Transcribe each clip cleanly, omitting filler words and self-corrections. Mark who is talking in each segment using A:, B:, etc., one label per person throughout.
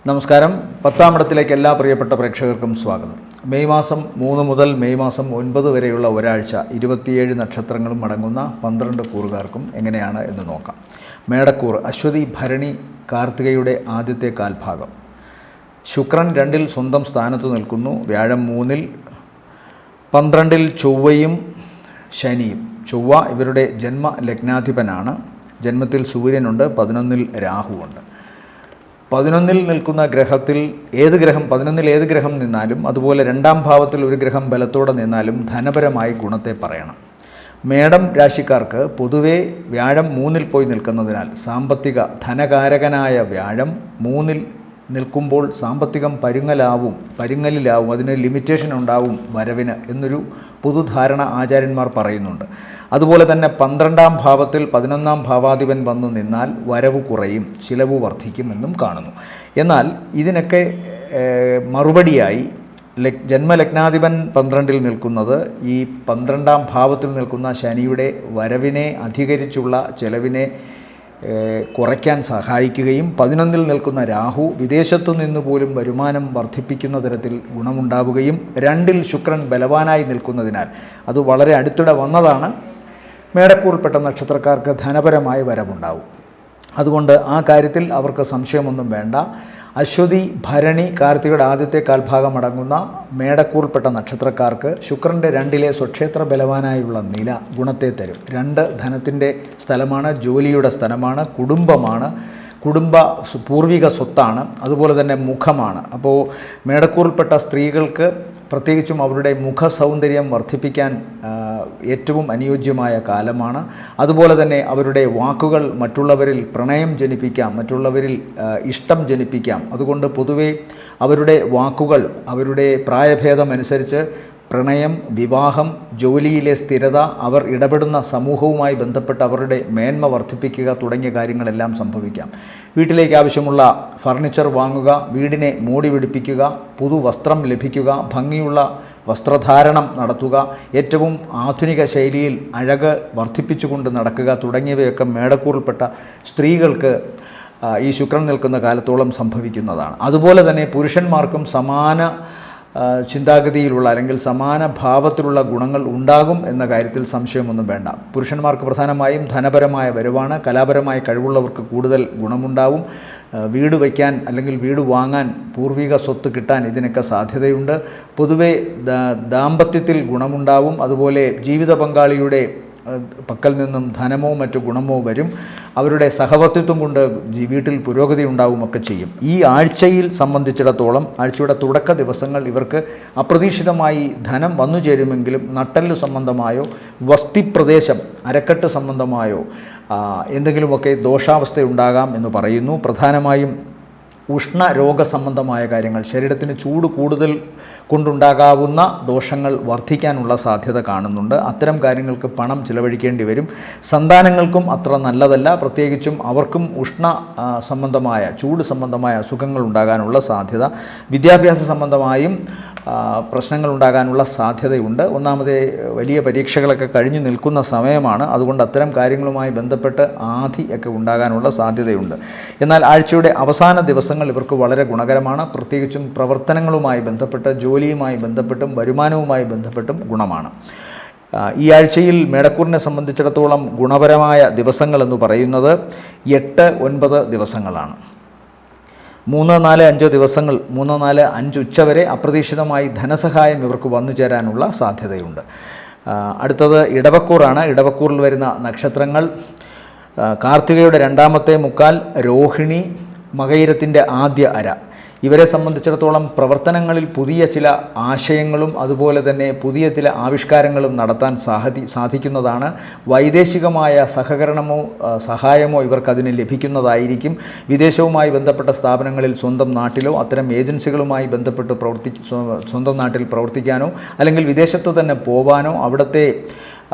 A: നമസ്കാരം. 10-ാം ഇടത്തിലേക്ക് എല്ലാ പ്രിയപ്പെട്ട പ്രേക്ഷകർക്കും സ്വാഗതം. മെയ് മാസം 3 മുതൽ മെയ് മാസം 9 വരെയുള്ള ഒരാഴ്ച 27 നക്ഷത്രങ്ങളും അടങ്ങുന്ന 12 കൂറുകാർക്കും എങ്ങനെയാണ് എന്ന് നോക്കാം. മേടക്കൂർ അശ്വതി, ഭരണി, കാർത്തികയുടെ ആദ്യത്തെ കാൽഭാഗം. ശുക്രൻ 2-ൽ സ്വന്തം സ്ഥാനത്ത് നിൽക്കുന്നു. വ്യാഴം 3-ൽ, 12-ൽ ചൊവ്വയും ശനിയും. ചൊവ്വ ഇവരുടെ ജന്മ ലഗ്നാധിപനാണ്. ജന്മത്തിൽ സൂര്യനുണ്ട്, 11-ൽ രാഹുവുണ്ട്. 11-ൽ നിൽക്കുന്ന ഗ്രഹത്തിൽ ഏത് ഗ്രഹം നിന്നാലും, അതുപോലെ 2-ാം ഭാവത്തിൽ ഒരു ഗ്രഹം ബലത്തോടെ നിന്നാലും ധനപരമായി ഗുണത്തെ പറയണം. മേടം രാശിക്കാർക്ക് പൊതുവേ വ്യാഴം 3-ൽ പോയി നിൽക്കുന്നതിനാൽ ധനകാരകനായ വ്യാഴം 3-ൽ നിൽക്കുമ്പോൾ സാമ്പത്തികം പരുങ്ങലിലാവും, അതിന് ലിമിറ്റേഷൻ ഉണ്ടാവും വരവിന് എന്നൊരു പൊതുധാരണ ആചാര്യന്മാർ പറയുന്നുണ്ട്. അതുപോലെ തന്നെ 12-ാം ഭാവത്തിൽ 11-ാം ഭാവാധിപൻ വന്നു നിന്നാൽ വരവ് കുറയും, ചിലവ് വർദ്ധിക്കുമെന്നും കാണുന്നു. എന്നാൽ ഇതിനൊക്കെ മറുപടിയായി ജന്മലഗ്നാധിപൻ 12-ൽ നിൽക്കുന്നത് ഈ 12-ാം ഭാവത്തിൽ നിൽക്കുന്ന ശനിയുടെ വരവിനെ അധികരിച്ചുള്ള ചെലവിനെ കുറയ്ക്കാൻ സഹായിക്കുകയും 11-ൽ നിൽക്കുന്ന രാഹു വിദേശത്തു നിന്ന് പോലും വരുമാനം വർദ്ധിപ്പിക്കുന്ന തരത്തിൽ ഗുണമുണ്ടാവുകയും 2-ൽ ശുക്രൻ ബലവാനായി നിൽക്കുന്നതിനാൽ അത് വളരെ അടുത്തിടെ വന്നതാണ്. മേടക്കൂറിൽപ്പെട്ട നക്ഷത്രക്കാർക്ക് ധനപരമായ വരവുണ്ടാവും. അതുകൊണ്ട് ആ കാര്യത്തിൽ അവർക്ക് സംശയമൊന്നും വേണ്ട. അശ്വതി, ഭരണി, കാർത്തികയുടെ ആദ്യത്തെ കാൽഭാഗം അടങ്ങുന്ന മേടക്കൂറിൽപ്പെട്ട നക്ഷത്രക്കാർക്ക് ശുക്രൻ്റെ 2-ലെ സ്വക്ഷേത്ര ബലവാനായുള്ള നില ഗുണത്തെ തരും. 2 ധനത്തിൻ്റെ സ്ഥലമാണ്, ജോലിയുടെ സ്ഥലമാണ്, കുടുംബമാണ്, പൂർവിക സ്വത്താണ്, അതുപോലെ തന്നെ മുഖമാണ്. അപ്പോൾ മേടക്കൂറിൽപ്പെട്ട സ്ത്രീകൾക്ക് പ്രത്യേകിച്ചും അവരുടെ മുഖ സൗന്ദര്യം വർദ്ധിപ്പിക്കാൻ ഏറ്റവും അനുയോജ്യമായ കാലമാണ്. അതുപോലെ തന്നെ അവരുടെ വാക്കുകൾ മറ്റുള്ളവരിൽ പ്രണയം ജനിപ്പിക്കാം, മറ്റുള്ളവരിൽ ഇഷ്ടം ജനിപ്പിക്കാം. അതുകൊണ്ട് പൊതുവെ അവരുടെ വാക്കുകൾ അവരുടെ പ്രായഭേദമനുസരിച്ച് പ്രണയം, വിവാഹം, ജോലിയിലെ സ്ഥിരത, അവർ ഇടപെടുന്ന സമൂഹവുമായി ബന്ധപ്പെട്ട് അവരുടെ മേന്മ വർദ്ധിപ്പിക്കുക തുടങ്ങിയ കാര്യങ്ങളെല്ലാം സംഭവിക്കാം. വീട്ടിലേക്ക് ആവശ്യമുള്ള ഫർണിച്ചർ വാങ്ങുക, വീടിനെ മോടി പിടിപ്പിക്കുക, പുതുവസ്ത്രം ലഭിക്കുക, ഭംഗിയുള്ള വസ്ത്രധാരണം നടത്തുക, ഏറ്റവും ആധുനിക ശൈലിയിൽ അഴക് വർദ്ധിപ്പിച്ചുകൊണ്ട് നടക്കുക തുടങ്ങിയവയൊക്കെ മേടക്കൂറിൽപ്പെട്ട സ്ത്രീകൾക്ക് ഈ ശുക്രൻ നിൽക്കുന്ന കാലത്തോളം സംഭവിക്കുന്നതാണ്. അതുപോലെ തന്നെ പുരുഷന്മാർക്കും സമാന ചിന്താഗതിയിലുള്ള അല്ലെങ്കിൽ സമാന ഭാവത്തിലുള്ള ഗുണങ്ങൾ ഉണ്ടാകും എന്ന കാര്യത്തിൽ സംശയമൊന്നും വേണ്ട. പുരുഷന്മാർക്ക് പ്രധാനമായും ധനപരമായ വരവാണ്. കലാപരമായ കഴിവുള്ളവർക്ക് കൂടുതൽ ഗുണമുണ്ടാവും. വീട് വയ്ക്കാൻ അല്ലെങ്കിൽ വീട് വാങ്ങാൻ, പൂർവിക സ്വത്ത് കിട്ടാൻ ഇതിനൊക്കെ സാധ്യതയുണ്ട്. പൊതുവെ ദാമ്പത്യത്തിൽ ഗുണമുണ്ടാവും. അതുപോലെ ജീവിത പങ്കാളിയുടെ പക്കൽ നിന്നും ധനമോ മറ്റു ഗുണമോ വരും. അവരുടെ സഹവർത്തിത്വം കൊണ്ട് വീട്ടിൽ പുരോഗതി ഉണ്ടാവുമൊക്കെ ചെയ്യും. ഈ ആഴ്ചയിൽ സംബന്ധിച്ചിടത്തോളം ആഴ്ചയുടെ തുടക്ക ദിവസങ്ങൾ ഇവർക്ക് അപ്രതീക്ഷിതമായി ധനം വന്നു ചേരുമെങ്കിലും നട്ടെല്ല് സംബന്ധമായോ വസ്തിപ്രദേശം അരക്കെട്ട് സംബന്ധമായോ എന്തെങ്കിലുമൊക്കെ ദോഷാവസ്ഥയുണ്ടാകാം എന്ന് പറയുന്നു. പ്രധാനമായും ഉഷ്ണരോഗ സംബന്ധമായ കാര്യങ്ങൾ, ശരീരത്തിന് ചൂട് കൂടുതൽ കൊണ്ടുണ്ടാകാവുന്ന ദോഷങ്ങൾ വർദ്ധിക്കാനുള്ള സാധ്യത കാണുന്നുണ്ട്. അത്തരം കാര്യങ്ങൾക്ക് പണം ചിലവഴിക്കേണ്ടി വരും. സന്താനങ്ങൾക്കും അത്ര നല്ലതല്ല. പ്രത്യേകിച്ചും അവർക്കും സംബന്ധമായ ചൂട് സംബന്ധമായ അസുഖങ്ങൾ ഉണ്ടാകാനുള്ള സാധ്യത, വിദ്യാഭ്യാസ സംബന്ധമായും പ്രശ്നങ്ങൾ ഉണ്ടാകാനുള്ള സാധ്യതയുണ്ട്. ഒന്നാമത് വലിയ പരീക്ഷകളൊക്കെ കഴിഞ്ഞു നിൽക്കുന്ന സമയമാണ്. അതുകൊണ്ട് അത്തരം കാര്യങ്ങളുമായി ബന്ധപ്പെട്ട് ആധി ഒക്കെ ഉണ്ടാകാനുള്ള സാധ്യതയുണ്ട്. എന്നാൽ ആഴ്ചയുടെ അവസാന ദിവസങ്ങൾ ഇവർക്ക് വളരെ ഗുണകരമാണ്. പ്രത്യേകിച്ചും പ്രവർത്തനങ്ങളുമായി ബന്ധപ്പെട്ട്, ജോലിയുമായി ബന്ധപ്പെട്ടും വരുമാനവുമായി ബന്ധപ്പെട്ടും ഗുണമാണ്. ഈ ആഴ്ചയിൽ മേടക്കൂറിനെ സംബന്ധിച്ചിടത്തോളം ഗുണപരമായ ദിവസങ്ങളെന്ന് പറയുന്നത് 8, 9 ദിവസങ്ങളാണ്. 3, 4, 5 ദിവസങ്ങൾ, 3, 4, 5 ഉച്ചവരെ അപ്രതീക്ഷിതമായി ധനസഹായം ഇവർക്ക് വന്നു ചേരാനുള്ള സാധ്യതയുണ്ട്. അടുത്തത് ഇടവക്കൂറാണ്. ഇടവക്കൂറിൽ വരുന്ന നക്ഷത്രങ്ങൾ കാർത്തികയുടെ 2-ാമത്തെ മുക്കാൽ, രോഹിണി, മകയിരത്തിൻ്റെ ആദ്യ അര. ഇവരെ സംബന്ധിച്ചിടത്തോളം പ്രവർത്തനങ്ങളിൽ പുതിയ ചില ആശയങ്ങളും അതുപോലെ തന്നെ പുതിയ ചില ആവിഷ്കാരങ്ങളും നടത്താൻ സാധിക്കുന്നതാണ്. വൈദേശികമായ സഹകരണമോ സഹായമോ ഇവർക്കതിന് ലഭിക്കുന്നതായിരിക്കും. വിദേശവുമായി ബന്ധപ്പെട്ട സ്ഥാപനങ്ങളിൽ സ്വന്തം നാട്ടിലോ അത്തരം ഏജൻസികളുമായി ബന്ധപ്പെട്ട് സ്വന്തം നാട്ടിൽ പ്രവർത്തിക്കാനോ അല്ലെങ്കിൽ വിദേശത്ത് തന്നെ പോവാനോ അവിടുത്തെ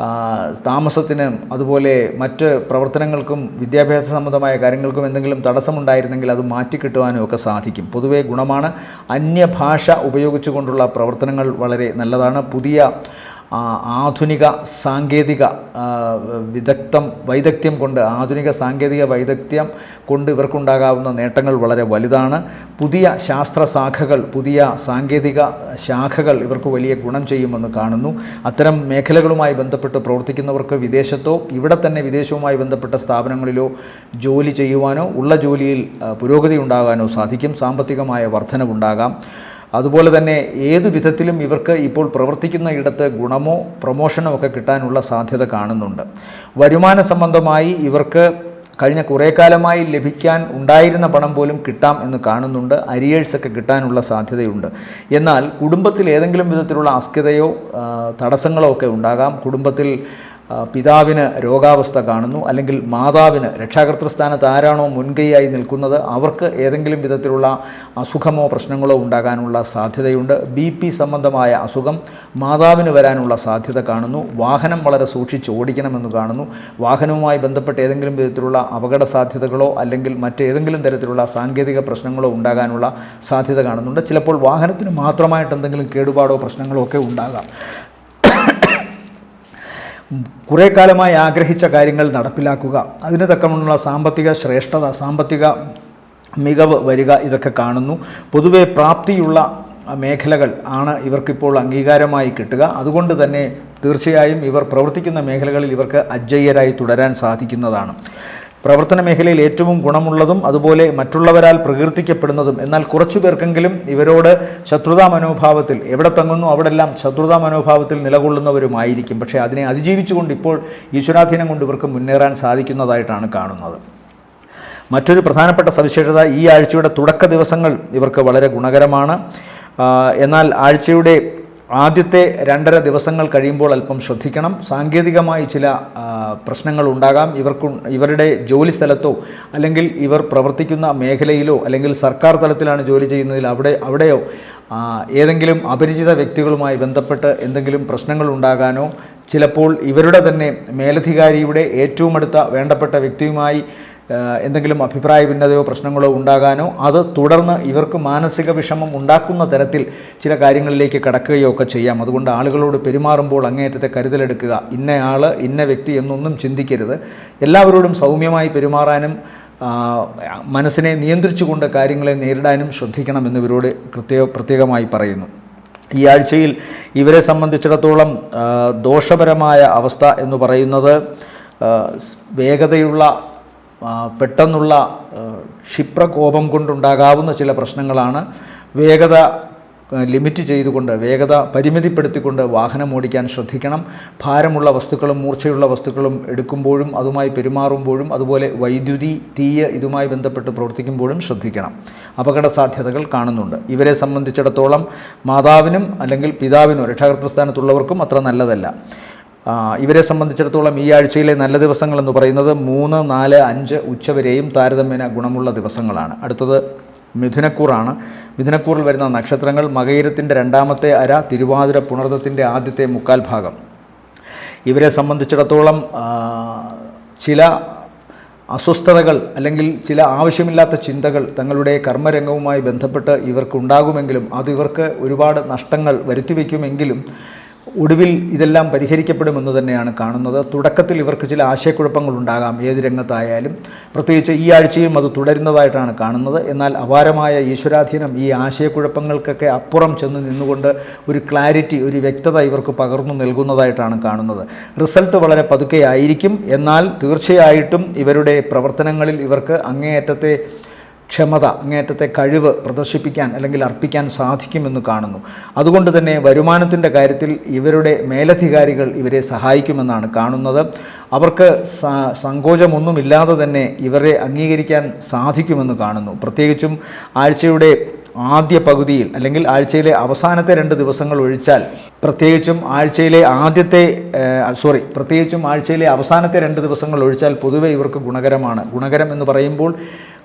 A: താമസത്തിനും അതുപോലെ മറ്റ് പ്രവർത്തനങ്ങൾക്കും വിദ്യാഭ്യാസ സംബന്ധമായ കാര്യങ്ങൾക്കും എന്തെങ്കിലും തടസ്സമുണ്ടായിരുന്നെങ്കിൽ അത് മാറ്റിക്കിട്ടുവാനും ഒക്കെ സാധിക്കും. പൊതുവേ ഗുണമാണ്. അന്യഭാഷ ഉപയോഗിച്ചുകൊണ്ടുള്ള പ്രവർത്തനങ്ങൾ വളരെ നല്ലതാണ്. പുതിയ ആധുനിക സാങ്കേതിക വൈദഗ്ധ്യം കൊണ്ട് ആധുനിക സാങ്കേതിക വൈദഗ്ധ്യം കൊണ്ട് ഇവർക്കുണ്ടാകാവുന്ന നേട്ടങ്ങൾ വളരെ വലുതാണ്. പുതിയ ശാസ്ത്രശാഖകൾ, പുതിയ സാങ്കേതിക ശാഖകൾ ഇവർക്ക് വലിയ ഗുണം ചെയ്യുമെന്ന് കാണുന്നു. അത്തരം മേഖലകളുമായി ബന്ധപ്പെട്ട് പ്രവർത്തിക്കുന്നവർക്ക് വിദേശത്തോ ഇവിടെ തന്നെ വിദേശവുമായി ബന്ധപ്പെട്ട സ്ഥാപനങ്ങളിലോ ജോലി ചെയ്യുവാനോ ഉള്ള ജോലിയിൽ പുരോഗതി ഉണ്ടാകാനോ സാധിക്കും. സാമ്പത്തികമായ വർധനവുണ്ടാകാം. അതുപോലെ തന്നെ ഏതു വിധത്തിലും ഇവർക്ക് ഇപ്പോൾ പ്രവർത്തിക്കുന്ന ഇടത്ത് ഗുണമോ പ്രമോഷനോ ഒക്കെ കിട്ടാനുള്ള സാധ്യത കാണുന്നുണ്ട്. വരുമാന സംബന്ധമായി ഇവർക്ക് കഴിഞ്ഞ കുറേ കാലമായി ലഭിക്കാൻ ഉണ്ടായിരുന്ന പണം പോലും കിട്ടാം എന്ന് കാണുന്നുണ്ട്. അരിയേഴ്സൊക്കെ കിട്ടാനുള്ള സാധ്യതയുണ്ട്. എന്നാൽ കുടുംബത്തിൽ ഏതെങ്കിലും വിധത്തിലുള്ള അസ്കിതയോ തടസ്സങ്ങളോ ഒക്കെ ഉണ്ടാകാം. കുടുംബത്തിൽ പിതാവിന് രോഗാവസ്ഥ കാണുന്നു, അല്ലെങ്കിൽ മാതാവിന് രക്ഷാകർതൃസ്ഥാനത്ത് ആരാണോ മുൻകൈയായി നിൽക്കുന്നത് അവർക്ക് ഏതെങ്കിലും വിധത്തിലുള്ള അസുഖമോ പ്രശ്നങ്ങളോ ഉണ്ടാകാനുള്ള സാധ്യതയുണ്ട്. BP സംബന്ധമായ അസുഖം മാതാവിന് വരാനുള്ള സാധ്യത കാണുന്നു. വാഹനം വളരെ സൂക്ഷിച്ച് ഓടിക്കണമെന്ന് കാണുന്നു. വാഹനവുമായി ബന്ധപ്പെട്ട് ഏതെങ്കിലും വിധത്തിലുള്ള അപകട സാധ്യതകളോ അല്ലെങ്കിൽ മറ്റേതെങ്കിലും തരത്തിലുള്ള സാങ്കേതിക പ്രശ്നങ്ങളോ ഉണ്ടാകാനുള്ള സാധ്യത കാണുന്നുണ്ട്. ചിലപ്പോൾ വാഹനത്തിന് മാത്രമായിട്ട് എന്തെങ്കിലും കേടുപാടോ പ്രശ്നങ്ങളോ ഒക്കെ ഉണ്ടാകാം. കുറേ കാലമായി ആഗ്രഹിച്ച കാര്യങ്ങൾ നടപ്പിലാക്കുക, അതിന് തക്കമുള്ള സാമ്പത്തിക ശ്രേഷ്ഠത, സാമ്പത്തിക മികവ് വരിക, ഇതൊക്കെ കാണുന്നു. പൊതുവെ പ്രാപ്തിയുള്ള മേഖലകൾ ആണ് ഇവർക്കിപ്പോൾ അംഗീകാരമായി കിട്ടുക. അതുകൊണ്ട് തന്നെ തീർച്ചയായും ഇവർ പ്രവർത്തിക്കുന്ന മേഖലകളിൽ ഇവർക്ക് അജയ്യരായി തുടരാൻ സാധിക്കുന്നതാണ്. പ്രവർത്തന മേഖലയിൽ ഏറ്റവും ഗുണമുള്ളതും അതുപോലെ മറ്റുള്ളവരാൽ പ്രകീർത്തിക്കപ്പെടുന്നതും, എന്നാൽ കുറച്ചു പേർക്കെങ്കിലും ഇവരോട് ശത്രുതാ മനോഭാവത്തിൽ, എവിടെ തങ്ങുന്നു അവിടെല്ലാം ശത്രുതാ മനോഭാവത്തിൽ നിലകൊള്ളുന്നവരുമായിരിക്കും. പക്ഷേ അതിനെ അതിജീവിച്ചുകൊണ്ട് ഇപ്പോൾ ഈശ്വരാധീനം കൊണ്ട് ഇവർക്ക് മുന്നേറാൻ സാധിക്കുന്നതായിട്ടാണ് കാണുന്നത്. മറ്റൊരു പ്രധാനപ്പെട്ട സവിശേഷത, ഈ ആഴ്ചയുടെ തുടക്ക ദിവസങ്ങൾ ഇവർക്ക് വളരെ ഗുണകരമാണ്. എന്നാൽ ആഴ്ചയുടെ ആദ്യത്തെ 2.5 ദിവസങ്ങൾ കഴിയുമ്പോൾ അല്പം ശ്രദ്ധിക്കണം. സാങ്കേതികമായി ചില പ്രശ്നങ്ങൾ ഉണ്ടാകാം. ഇവരുടെ ജോലി സ്ഥലത്തോ അല്ലെങ്കിൽ ഇവർ പ്രവർത്തിക്കുന്ന മേഖലയിലോ അല്ലെങ്കിൽ സർക്കാർ തലത്തിലാണ് ജോലി ചെയ്യുന്നതിൽ അവിടെയോ ഏതെങ്കിലും അപരിചിത വ്യക്തികളുമായി ബന്ധപ്പെട്ട് എന്തെങ്കിലും പ്രശ്നങ്ങൾ ഉണ്ടാകാനോ, ചിലപ്പോൾ ഇവരുടെ തന്നെ മേലധികാരിയുടെ ഏറ്റവും അടുത്ത വേണ്ടപ്പെട്ട വ്യക്തിയുമായി എന്തെങ്കിലും അഭിപ്രായ ഭിന്നതയോ പ്രശ്നങ്ങളോ ഉണ്ടാകാനോ അത് തുടർന്ന് ഇവർക്ക് മാനസിക വിഷമം ഉണ്ടാക്കുന്ന തരത്തിൽ ചില കാര്യങ്ങളിലേക്ക് കടക്കുകയോ ഒക്കെ ചെയ്യാം. അതുകൊണ്ട് ആളുകളോട് പെരുമാറുമ്പോൾ അങ്ങേയറ്റത്തെ കരുതലെടുക്കുക. ഇന്നയാൾ ഇന്ന വ്യക്തി എന്നൊന്നും ചിന്തിക്കരുത്. എല്ലാവരോടും സൗമ്യമായി പെരുമാറാനും മനസ്സിനെ നിയന്ത്രിച്ചുകൊണ്ട് കാര്യങ്ങളെ നേരിടാനും ശ്രദ്ധിക്കണമെന്ന് ഇവരോട് പ്രത്യേകമായി പറയുന്നു. ഈ ആഴ്ചയിൽ ഇവരെ സംബന്ധിച്ചിടത്തോളം ദോഷപരമായ അവസ്ഥ എന്ന് പറയുന്നത് വേഗതയുള്ള പെട്ടെന്നുള്ള ക്ഷിപ്രകോപം കൊണ്ടുണ്ടാകാവുന്ന ചില പ്രശ്നങ്ങളാണ്. വേഗത ലിമിറ്റ് ചെയ്തുകൊണ്ട്, വേഗത പരിമിതിപ്പെടുത്തിക്കൊണ്ട് വാഹനം ഓടിക്കാൻ ശ്രദ്ധിക്കണം. ഭാരമുള്ള വസ്തുക്കളും മൂർച്ചയുള്ള വസ്തുക്കളും എടുക്കുമ്പോഴും അതുമായി പെരുമാറുമ്പോഴും, അതുപോലെ വൈദ്യുതി, തീയ് ഇതുമായി ബന്ധപ്പെട്ട് പ്രവർത്തിക്കുമ്പോഴും ശ്രദ്ധിക്കണം. അപകട സാധ്യതകൾ കാണുന്നുണ്ട്. ഇവരെ സംബന്ധിച്ചിടത്തോളം മാതാവിനും അല്ലെങ്കിൽ പിതാവിനോ രക്ഷാകർതൃസ്ഥാനത്തുള്ളവർക്കും അത്ര നല്ലതല്ല. ഇവരെ സംബന്ധിച്ചിടത്തോളം ഈ ആഴ്ചയിലെ നല്ല ദിവസങ്ങളെന്ന് പറയുന്നത് 3, 4, 5 ഉച്ചവരെയും താരതമ്യേന ഗുണമുള്ള ദിവസങ്ങളാണ്. അടുത്തത് മിഥുനക്കൂറാണ്. മിഥുനക്കൂറിൽ വരുന്ന നക്ഷത്രങ്ങൾ മകയിരത്തിൻ്റെ 2ാമത്തെ അര, തിരുവാതിര, പുണർദത്തിൻ്റെ ആദ്യത്തെ 1/4 ഭാഗം. ഇവരെ സംബന്ധിച്ചിടത്തോളം ചില അസ്വസ്ഥതകൾ അല്ലെങ്കിൽ ചില ആവശ്യമില്ലാത്ത ചിന്തകൾ തങ്ങളുടെ കർമ്മരംഗവുമായി ബന്ധപ്പെട്ട് ഇവർക്കുണ്ടാകുമെങ്കിലും അത് ഇവർക്ക് ഒരുപാട് നഷ്ടങ്ങൾ വരുത്തിവെക്കുമെങ്കിലും ഒടുവിൽ ഇതെല്ലാം പരിഹരിക്കപ്പെടുമെന്ന് തന്നെയാണ് കാണുന്നത്. തുടക്കത്തിൽ ഇവർക്ക് ചില ആശയക്കുഴപ്പങ്ങൾ ഉണ്ടാകാം ഏത് രംഗത്തായാലും. പ്രത്യേകിച്ച് ഈ ആഴ്ചയും അത് തുടരുന്നതായിട്ടാണ് കാണുന്നത്. എന്നാൽ അപാരമായ ഈശ്വരാധീനം ഈ ആശയക്കുഴപ്പങ്ങൾക്കൊക്കെ അപ്പുറം ചെന്ന് നിന്നുകൊണ്ട് ഒരു ക്ലാരിറ്റി, ഒരു വ്യക്തത ഇവർക്ക് പകർന്നു നൽകുന്നതായിട്ടാണ് കാണുന്നത്. റിസൾട്ട് വളരെ പതുക്കെ ആയിരിക്കും. എന്നാൽ തീർച്ചയായിട്ടും ഇവരുടെ പ്രവർത്തനങ്ങളിൽ ഇവർക്ക് അങ്ങേയറ്റത്തെ ക്ഷമത, അങ്ങേയറ്റത്തെ കഴിവ് പ്രദർശിപ്പിക്കാൻ അല്ലെങ്കിൽ അർപ്പിക്കാൻ സാധിക്കുമെന്ന് കാണുന്നു. അതുകൊണ്ട് തന്നെ വരുമാനത്തിൻ്റെ കാര്യത്തിൽ ഇവരുടെ മേലധികാരികൾ ഇവരെ സഹായിക്കുമെന്നാണ് കാണുന്നത്. അവർക്ക് സങ്കോചമൊന്നുമില്ലാതെ തന്നെ ഇവരെ അംഗീകരിക്കാൻ സാധിക്കുമെന്ന് കാണുന്നു. പ്രത്യേകിച്ചും ആഴ്ചയുടെ ആദ്യ പകുതിയിൽ അല്ലെങ്കിൽ ആഴ്ചയിലെ അവസാനത്തെ 2 ദിവസങ്ങൾ ഒഴിച്ചാൽ, പ്രത്യേകിച്ചും ആഴ്ചയിലെ അവസാനത്തെ 2 ദിവസങ്ങൾ ഒഴിച്ചാൽ പൊതുവെ ഇവർക്ക് ഗുണകരമാണ്. ഗുണകരം എന്ന് പറയുമ്പോൾ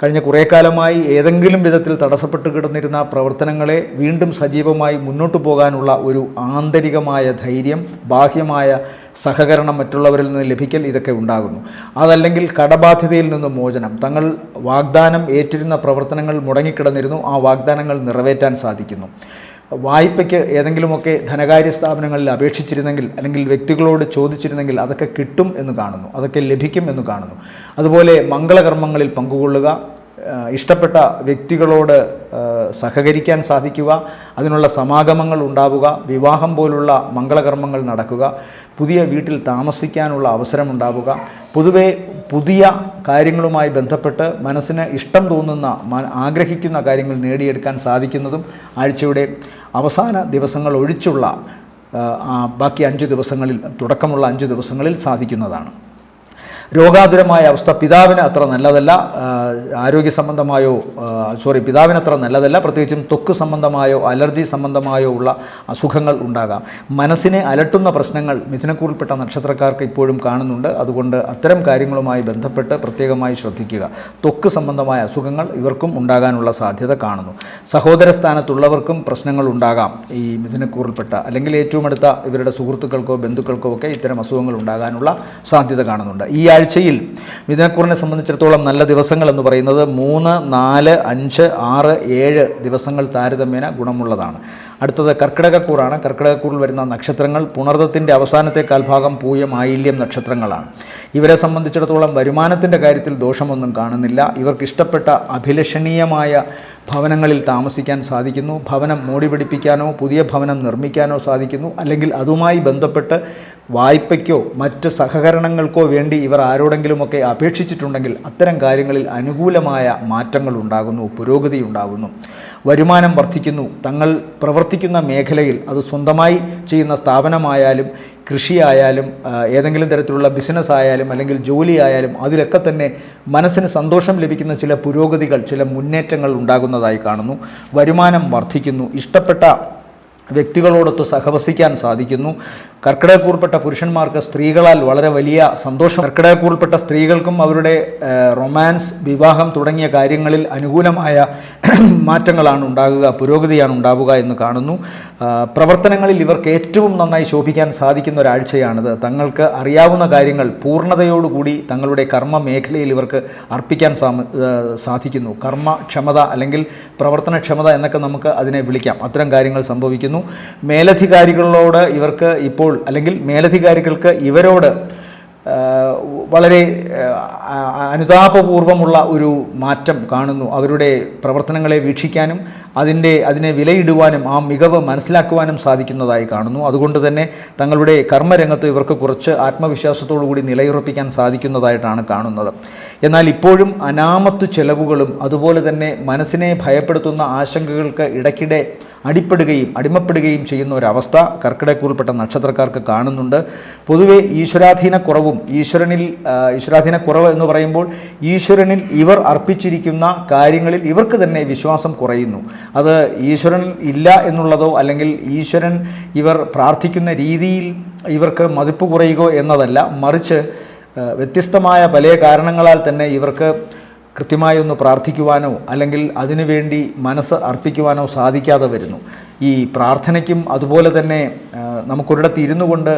A: കഴിഞ്ഞ കുറേ കാലമായി ഏതെങ്കിലും വിധത്തിൽ തടസ്സപ്പെട്ട് കിടന്നിരുന്ന പ്രവർത്തനങ്ങളെ വീണ്ടും സജീവമായി മുന്നോട്ട് പോകാനുള്ള ഒരു ആന്തരികമായ ധൈര്യം, ബാഹ്യമായ സഹകരണം മറ്റുള്ളവരിൽ നിന്ന് ലഭിക്കൽ, ഇതൊക്കെ ഉണ്ടാകുന്നു. അതല്ലെങ്കിൽ കടബാധ്യതയിൽ നിന്ന് മോചനം, തങ്ങൾ വാഗ്ദാനം ഏറ്റിരുന്ന പ്രവർത്തനങ്ങൾ മുടങ്ങിക്കിടന്നിരുന്നു, ആ വാഗ്ദാനങ്ങൾ നിറവേറ്റാൻ സാധിക്കുന്നു. വായ്പയ്ക്ക് ഏതെങ്കിലുമൊക്കെ ധനകാര്യ സ്ഥാപനങ്ങളിൽ അപേക്ഷിച്ചിരുന്നെങ്കിൽ അല്ലെങ്കിൽ വ്യക്തികളോട് ചോദിച്ചിരുന്നെങ്കിൽ അതൊക്കെ കിട്ടും എന്ന് കാണുന്നു, അതൊക്കെ ലഭിക്കും എന്ന് കാണുന്നു. അതുപോലെ മംഗളകർമ്മങ്ങളിൽ പങ്കുകൊള്ളുക, ഇഷ്ടപ്പെട്ട വ്യക്തികളോട് സഹകരിക്കാൻ സാധിക്കുക, അതിനുള്ള സമാഗമങ്ങൾ ഉണ്ടാവുക, വിവാഹം പോലുള്ള മംഗളകർമ്മങ്ങൾ നടക്കുക, പുതിയ വീട്ടിൽ താമസിക്കാനുള്ള അവസരമുണ്ടാവുക, പൊതുവെ പുതിയ കാര്യങ്ങളുമായി ബന്ധപ്പെട്ട് മനസ്സിന് ഇഷ്ടം തോന്നുന്ന ആഗ്രഹിക്കുന്ന കാര്യങ്ങൾ നേടിയെടുക്കാൻ സാധിക്കുന്നതും ആഴ്ചയുടെ അവസാന ദിവസങ്ങൾ ഒഴിച്ചുള്ള ബാക്കി 5 ദിവസങ്ങളിൽ, തുടക്കമുള്ള 5 ദിവസങ്ങളിൽ സാധിക്കുന്നതാണ്. രോഗാതുരമായ അവസ്ഥ പിതാവിന് അത്ര നല്ലതല്ല, പിതാവിന് അത്ര നല്ലതല്ല, പ്രത്യേകിച്ചും ത്വക്ക് സംബന്ധമായോ അലർജി സംബന്ധമായോ ഉള്ള അസുഖങ്ങൾ ഉണ്ടാകാം. മനസ്സിനെ അലട്ടുന്ന പ്രശ്നങ്ങൾ മിഥുനക്കൂറിൽപ്പെട്ട നക്ഷത്രക്കാർക്ക് ഇപ്പോഴും കാണുന്നുണ്ട്. അതുകൊണ്ട് അത്തരം കാര്യങ്ങളുമായി ബന്ധപ്പെട്ട് പ്രത്യേകമായി ശ്രദ്ധിക്കുക. ത്വക്ക് സംബന്ധമായ അസുഖങ്ങൾ ഇവർക്കും ഉണ്ടാകാനുള്ള സാധ്യത കാണുന്നു. സഹോദര സ്ഥാനത്തുള്ളവർക്കും പ്രശ്നങ്ങൾ ഉണ്ടാകാം. ഈ മിഥുനക്കൂറിൽപ്പെട്ട അല്ലെങ്കിൽ ഏറ്റവും അടുത്ത ഇവരുടെ സുഹൃത്തുക്കൾക്കോ ബന്ധുക്കൾക്കോ ഒക്കെ ഇത്തരം അസുഖങ്ങൾ ഉണ്ടാകാനുള്ള സാധ്യത കാണുന്നുണ്ട്. ഈ ആഴ്ചയിൽ മിഥുനക്കൂറിനെ സംബന്ധിച്ചിടത്തോളം നല്ല ദിവസങ്ങൾ എന്ന് പറയുന്നത് 3, 4, 5, 6, 7 ദിവസങ്ങൾ താരതമ്യേന ഗുണമുള്ളതാണ്. അടുത്തത് കർക്കിടകക്കൂറാണ്. കർക്കിടകക്കൂറിൽ വരുന്ന നക്ഷത്രങ്ങൾ പുണർദത്തിൻ്റെ അവസാനത്തെ കാൽഭാഗം, പൂയം, ആയില്യം നക്ഷത്രങ്ങളാണ്. ഇവരെ സംബന്ധിച്ചിടത്തോളം വരുമാനത്തിൻ്റെ കാര്യത്തിൽ ദോഷമൊന്നും കാണുന്നില്ല. ഇവർക്കിഷ്ടപ്പെട്ട അഭിലഷണീയമായ ഭവനങ്ങളിൽ താമസിക്കാൻ സാധിക്കുന്നു. ഭവനം മോടി പിടിപ്പിക്കാനോ പുതിയ ഭവനം നിർമ്മിക്കാനോ സാധിക്കുന്നു. അല്ലെങ്കിൽ അതുമായി ബന്ധപ്പെട്ട് വായ്പയ്ക്കോ മറ്റ് സഹകരണങ്ങൾക്കോ വേണ്ടി ഇവർ ആരോടെങ്കിലുമൊക്കെ അപേക്ഷിച്ചിട്ടുണ്ടെങ്കിൽ അത്തരം കാര്യങ്ങളിൽ അനുകൂലമായ മാറ്റങ്ങൾ ഉണ്ടാകുന്നു, പുരോഗതി ഉണ്ടാകുന്നു. വരുമാനം വർദ്ധിക്കുന്നു. തങ്ങൾ പ്രവർത്തിക്കുന്ന മേഖലയിൽ, അത് സ്വന്തമായി ചെയ്യുന്ന സ്ഥാപനമായാലും കൃഷിയായാലും ഏതെങ്കിലും തരത്തിലുള്ള ബിസിനസ് ആയാലും അല്ലെങ്കിൽ ജോലി ആയാലും അതിലൊക്കെ തന്നെ മനസ്സിന് സന്തോഷം ലഭിക്കുന്ന ചില പുരോഗതികൾ, ചില മുന്നേറ്റങ്ങൾ ഉണ്ടാകുന്നതായി കാണുന്നു. വരുമാനം വർദ്ധിക്കുന്നു. ഇഷ്ടപ്പെട്ട വ്യക്തികളോടൊത്ത് സഹവസിക്കാൻ സാധിക്കുന്നു. കർക്കിടകക്കൂറിൽപ്പെട്ട പുരുഷന്മാർക്ക് സ്ത്രീകളാൽ വളരെ വലിയ സന്തോഷം. കർക്കിടകക്കൂറിൽപ്പെട്ട സ്ത്രീകൾക്കും അവരുടെ റൊമാൻസ്, വിവാഹം തുടങ്ങിയ കാര്യങ്ങളിൽ അനുകൂലമായ മാറ്റങ്ങളാണ് ഉണ്ടാകുക, പുരോഗതിയാണ് ഉണ്ടാവുക എന്ന് കാണുന്നു. പ്രവർത്തനങ്ങളിൽ ഇവർക്ക് ഏറ്റവും നന്നായി ശോഭിക്കാൻ സാധിക്കുന്ന ഒരാഴ്ചയാണിത്. തങ്ങൾക്ക് അറിയാവുന്ന കാര്യങ്ങൾ പൂർണ്ണതയോടുകൂടി തങ്ങളുടെ കർമ്മ മേഖലയിൽ ഇവർക്ക് അർപ്പിക്കാൻ സാധിക്കുന്നു. കർമ്മക്ഷമത അല്ലെങ്കിൽ പ്രവർത്തനക്ഷമത എന്നൊക്കെ നമുക്ക് അതിനെ വിളിക്കാം. അത്തരം കാര്യങ്ങൾ സംഭവിക്കുന്നു. മേലധികാരികളോട് ഇവർക്ക് ഇപ്പോൾ അല്ലെങ്കിൽ മേലധികാരികൾക്ക് ഇവരോട് വളരെ അനുതാപപൂർവമുള്ള ഒരു മാറ്റം കാണുന്നു. അവരുടെ പ്രവർത്തനങ്ങളെ വീക്ഷിക്കാനും അതിനെ വിലയിടുവാനും ആ മികവ് മനസ്സിലാക്കുവാനും സാധിക്കുന്നതായി കാണുന്നു. അതുകൊണ്ട് തന്നെ തങ്ങളുടെ കർമ്മരംഗത്ത് ഇവർക്ക് കുറച്ച് ആത്മവിശ്വാസത്തോടു കൂടി നിലയുറപ്പിക്കാൻ സാധിക്കുന്നതായിട്ടാണ് കാണുന്നത്. എന്നാൽ ഇപ്പോഴും അനാമത്ത് ചെലവുകളും അതുപോലെ തന്നെ മനസ്സിനെ ഭയപ്പെടുത്തുന്ന ആശങ്കകൾക്ക് ഇടയ്ക്കിടെ അടിമപ്പെടുകയും ചെയ്യുന്ന ഒരവസ്ഥ കർക്കിടകക്കൂറിൽപ്പെട്ട നക്ഷത്രക്കാർക്ക് കാണുന്നുണ്ട്. പൊതുവെ ഈശ്വരാധീനക്കുറവും ഈശ്വരാധീനക്കുറവ് എന്ന് പറയുമ്പോൾ ഈശ്വരനിൽ ഇവർ അർപ്പിച്ചിരിക്കുന്ന കാര്യങ്ങളിൽ ഇവർക്ക് തന്നെ വിശ്വാസം കുറയുന്നു. അത് ഈശ്വരൻ ഇല്ല എന്നുള്ളതോ അല്ലെങ്കിൽ ഈശ്വരൻ ഇവർ പ്രാർത്ഥിക്കുന്ന രീതിയിൽ ഇവർക്ക് മതിപ്പ് കുറയുകയോ എന്നതല്ല, മറിച്ച് വ്യത്യസ്തമായ പല കാരണങ്ങളാൽ തന്നെ ഇവർക്ക് കൃത്യമായി ഒന്ന് പ്രാർത്ഥിക്കുവാനോ അല്ലെങ്കിൽ അതിനുവേണ്ടി മനസ്സ് അർപ്പിക്കുവാനോ സാധിക്കാതെ വരുന്നു. ഈ പ്രാർത്ഥനയ്ക്കും അതുപോലെ തന്നെ നമുക്കൊരിടത്ത് ഇരുന്നു കൊണ്ട്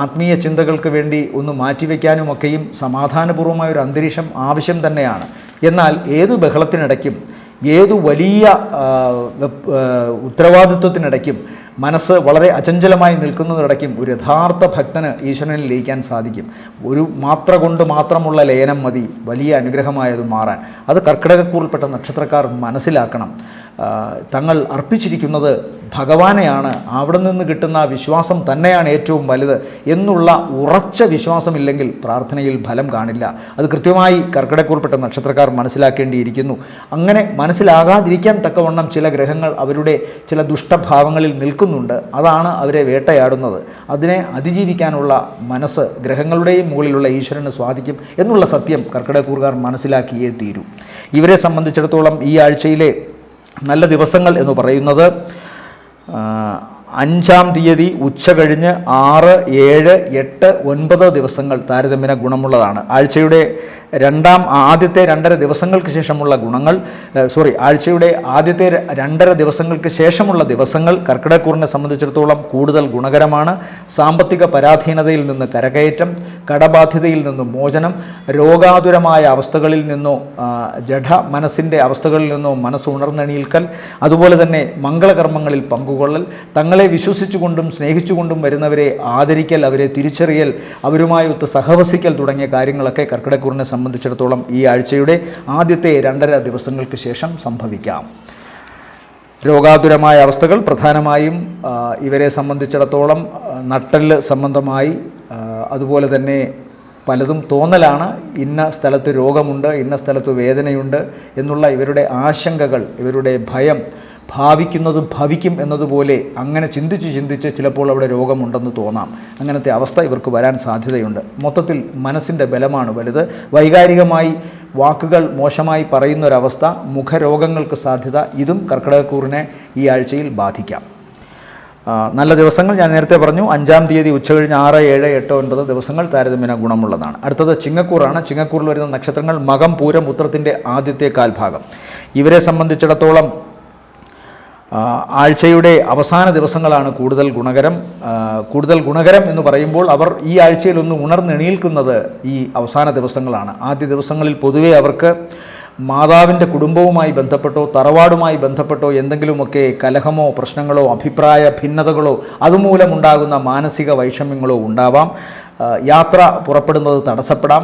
A: ആത്മീയ ചിന്തകൾക്ക് വേണ്ടി ഒന്ന് മാറ്റിവെക്കാനുമൊക്കെയും സമാധാനപൂർവമായ ഒരു അന്തരീക്ഷം ആവശ്യം തന്നെയാണ്. എന്നാൽ ഏതു ബഹളത്തിനിടയ്ക്കും ഏതു വലിയ ഉത്തരവാദിത്വത്തിനിടയ്ക്കും മനസ്സ് വളരെ അചഞ്ചലമായി നിൽക്കുന്നതിടയ്ക്കും ഒരു യഥാർത്ഥ ഭക്തന് ഈശ്വരനിൽ ലയിക്കാൻ സാധിക്കും. ഒരു മാത്ര കൊണ്ട് മാത്രമുള്ള ലയനം മതി വലിയ അനുഗ്രഹമായത് മാറാൻ. അത് കർക്കിടകക്കൂറിൽപ്പെട്ട നക്ഷത്രക്കാർ മനസ്സിലാക്കണം. തങ്ങൾ അർപ്പിച്ചിരിക്കുന്നത് ഭഗവാനെയാണ്, അവിടെ നിന്ന് കിട്ടുന്ന വിശ്വാസം തന്നെയാണ് ഏറ്റവും വലുത് എന്നുള്ള ഉറച്ച വിശ്വാസമില്ലെങ്കിൽ പ്രാർത്ഥനയിൽ ഫലം കാണില്ല. അത് കൃത്യമായി കർക്കിടകക്കൂറിൽപ്പെട്ട നക്ഷത്രക്കാർ മനസ്സിലാക്കേണ്ടിയിരിക്കുന്നു. അങ്ങനെ മനസ്സിലാകാതിരിക്കാൻ തക്കവണ്ണം ചില ഗ്രഹങ്ങൾ അവരുടെ ചില ദുഷ്ടഭാവങ്ങളിൽ നിൽക്കുന്നുണ്ട്. അതാണ് അവരെ വേട്ടയാടുന്നത്. അതിനെ അതിജീവിക്കാനുള്ള മനസ്സ് ഗ്രഹങ്ങളുടെയും മുകളിലുള്ള ഈശ്വരന് സ്വാധിക്കും എന്നുള്ള സത്യം കർക്കിടകക്കൂറുകാർ മനസ്സിലാക്കിയേ തീരൂ. ഇവരെ സംബന്ധിച്ചിടത്തോളം ഈ ആഴ്ചയിലെ നല്ല ദിവസങ്ങൾ എന്ന് പറയുന്നത് 5-ാം തീയതി ഉച്ച കഴിഞ്ഞ് 6, 7, 8, 9 ദിവസങ്ങൾ താരതമ്യേന ഗുണമുള്ളതാണ്. ആഴ്ചയുടെ ആദ്യത്തെ 2.5 ദിവസങ്ങൾക്ക് ശേഷമുള്ള ആഴ്ചയുടെ ആദ്യത്തെ 2.5 ദിവസങ്ങൾക്ക് ശേഷമുള്ള ദിവസങ്ങൾ കർക്കിടകക്കൂറിനെ സംബന്ധിച്ചിടത്തോളം കൂടുതൽ ഗുണകരമാണ്. സാമ്പത്തിക പരാധീനതയിൽ നിന്ന് കരകയറ്റം, കടബാധ്യതയിൽ നിന്ന് മോചനം, രോഗാതുരമായ അവസ്ഥകളിൽ നിന്നോ മനസ്സിൻ്റെ അവസ്ഥകളിൽ നിന്നോ മനസ്സ് ഉണർന്നെണീൽക്കൽ, അതുപോലെ തന്നെ മംഗളകർമ്മങ്ങളിൽ പങ്കുകൊള്ളൽ, തങ്ങളെ വിശ്വസിച്ചുകൊണ്ടും സ്നേഹിച്ചുകൊണ്ടും വരുന്നവരെ ആദരിക്കൽ, അവരെ തിരിച്ചറിയൽ, അവരുമായി ഒത്ത് സഹവസിക്കൽ തുടങ്ങിയ കാര്യങ്ങളൊക്കെ കർക്കിടകക്കൂറിനെ സംബന്ധിച്ചിടത്തോളം ഈ ആഴ്ചയുടെ ആദ്യത്തെ 2.5 ദിവസങ്ങൾക്ക് ശേഷം സംഭവിക്കാം. രോഗാതുരമായ അവസ്ഥകൾ പ്രധാനമായും ഇവരെ സംബന്ധിച്ചിടത്തോളം നട്ടെല്ല് സംബന്ധമായി, അതുപോലെ തന്നെ പലതും തോന്നലാണ്. ഇന്ന സ്ഥലത്ത് രോഗമുണ്ട്, ഇന്ന സ്ഥലത്ത് വേദനയുണ്ട് എന്നുള്ള ഇവരുടെ ആശങ്കകൾ, ഇവരുടെ ഭയം, ഭാവിക്കുന്നത് ഭവിക്കും എന്നതുപോലെ അങ്ങനെ ചിന്തിച്ച് ചിലപ്പോൾ അവിടെ രോഗമുണ്ടെന്ന് തോന്നാം. അങ്ങനത്തെ അവസ്ഥ ഇവർക്ക് വരാൻ സാധ്യതയുണ്ട്. മൊത്തത്തിൽ മനസ്സിൻ്റെ ബലമാണ് വലുത്. വൈകാരികമായി വാക്കുകൾ മോശമായി പറയുന്നൊരവസ്ഥ, മുഖരോഗങ്ങൾക്ക് സാധ്യത, ഇതും കർക്കിടകക്കൂറിനെ ഈ ആഴ്ചയിൽ ബാധിക്കാം. നല്ല ദിവസങ്ങൾ ഞാൻ നേരത്തെ പറഞ്ഞു. 5-ാം തീയതി ഉച്ചകഴിഞ്ഞ് 6, 7, 8, 9 ദിവസങ്ങൾ താരതമ്യേന ഗുണമുള്ളതാണ്. അടുത്തത് ചിങ്ങക്കൂറാണ്. ചിങ്ങക്കൂറിൽ വരുന്ന നക്ഷത്രങ്ങൾ മകം, പൂരം, ഉത്രത്തിൻ്റെ ആദ്യത്തെ കാൽഭാഗം. ഇവരെ സംബന്ധിച്ചിടത്തോളം ആഴ്ചയുടെ അവസാന ദിവസങ്ങളാണ് കൂടുതൽ ഗുണകരം എന്ന് പറയുമ്പോൾ അവർ ഈ ആഴ്ചയിലൊന്ന് ഉണർന്നെണീൽക്കുന്നത് ഈ അവസാന ദിവസങ്ങളാണ്. ആദ്യ ദിവസങ്ങളിൽ പൊതുവെ അവർക്ക് മാതാവിൻ്റെ കുടുംബവുമായി ബന്ധപ്പെട്ടോ തറവാടുമായി ബന്ധപ്പെട്ടോ എന്തെങ്കിലുമൊക്കെ കലഹമോ പ്രശ്നങ്ങളോ അഭിപ്രായ ഭിന്നതകളോ അതുമൂലമുണ്ടാകുന്ന മാനസിക വൈഷമ്യങ്ങളോ ഉണ്ടാവാം. യാത്ര പുറപ്പെടുന്നത് തടസ്സപ്പെടാം.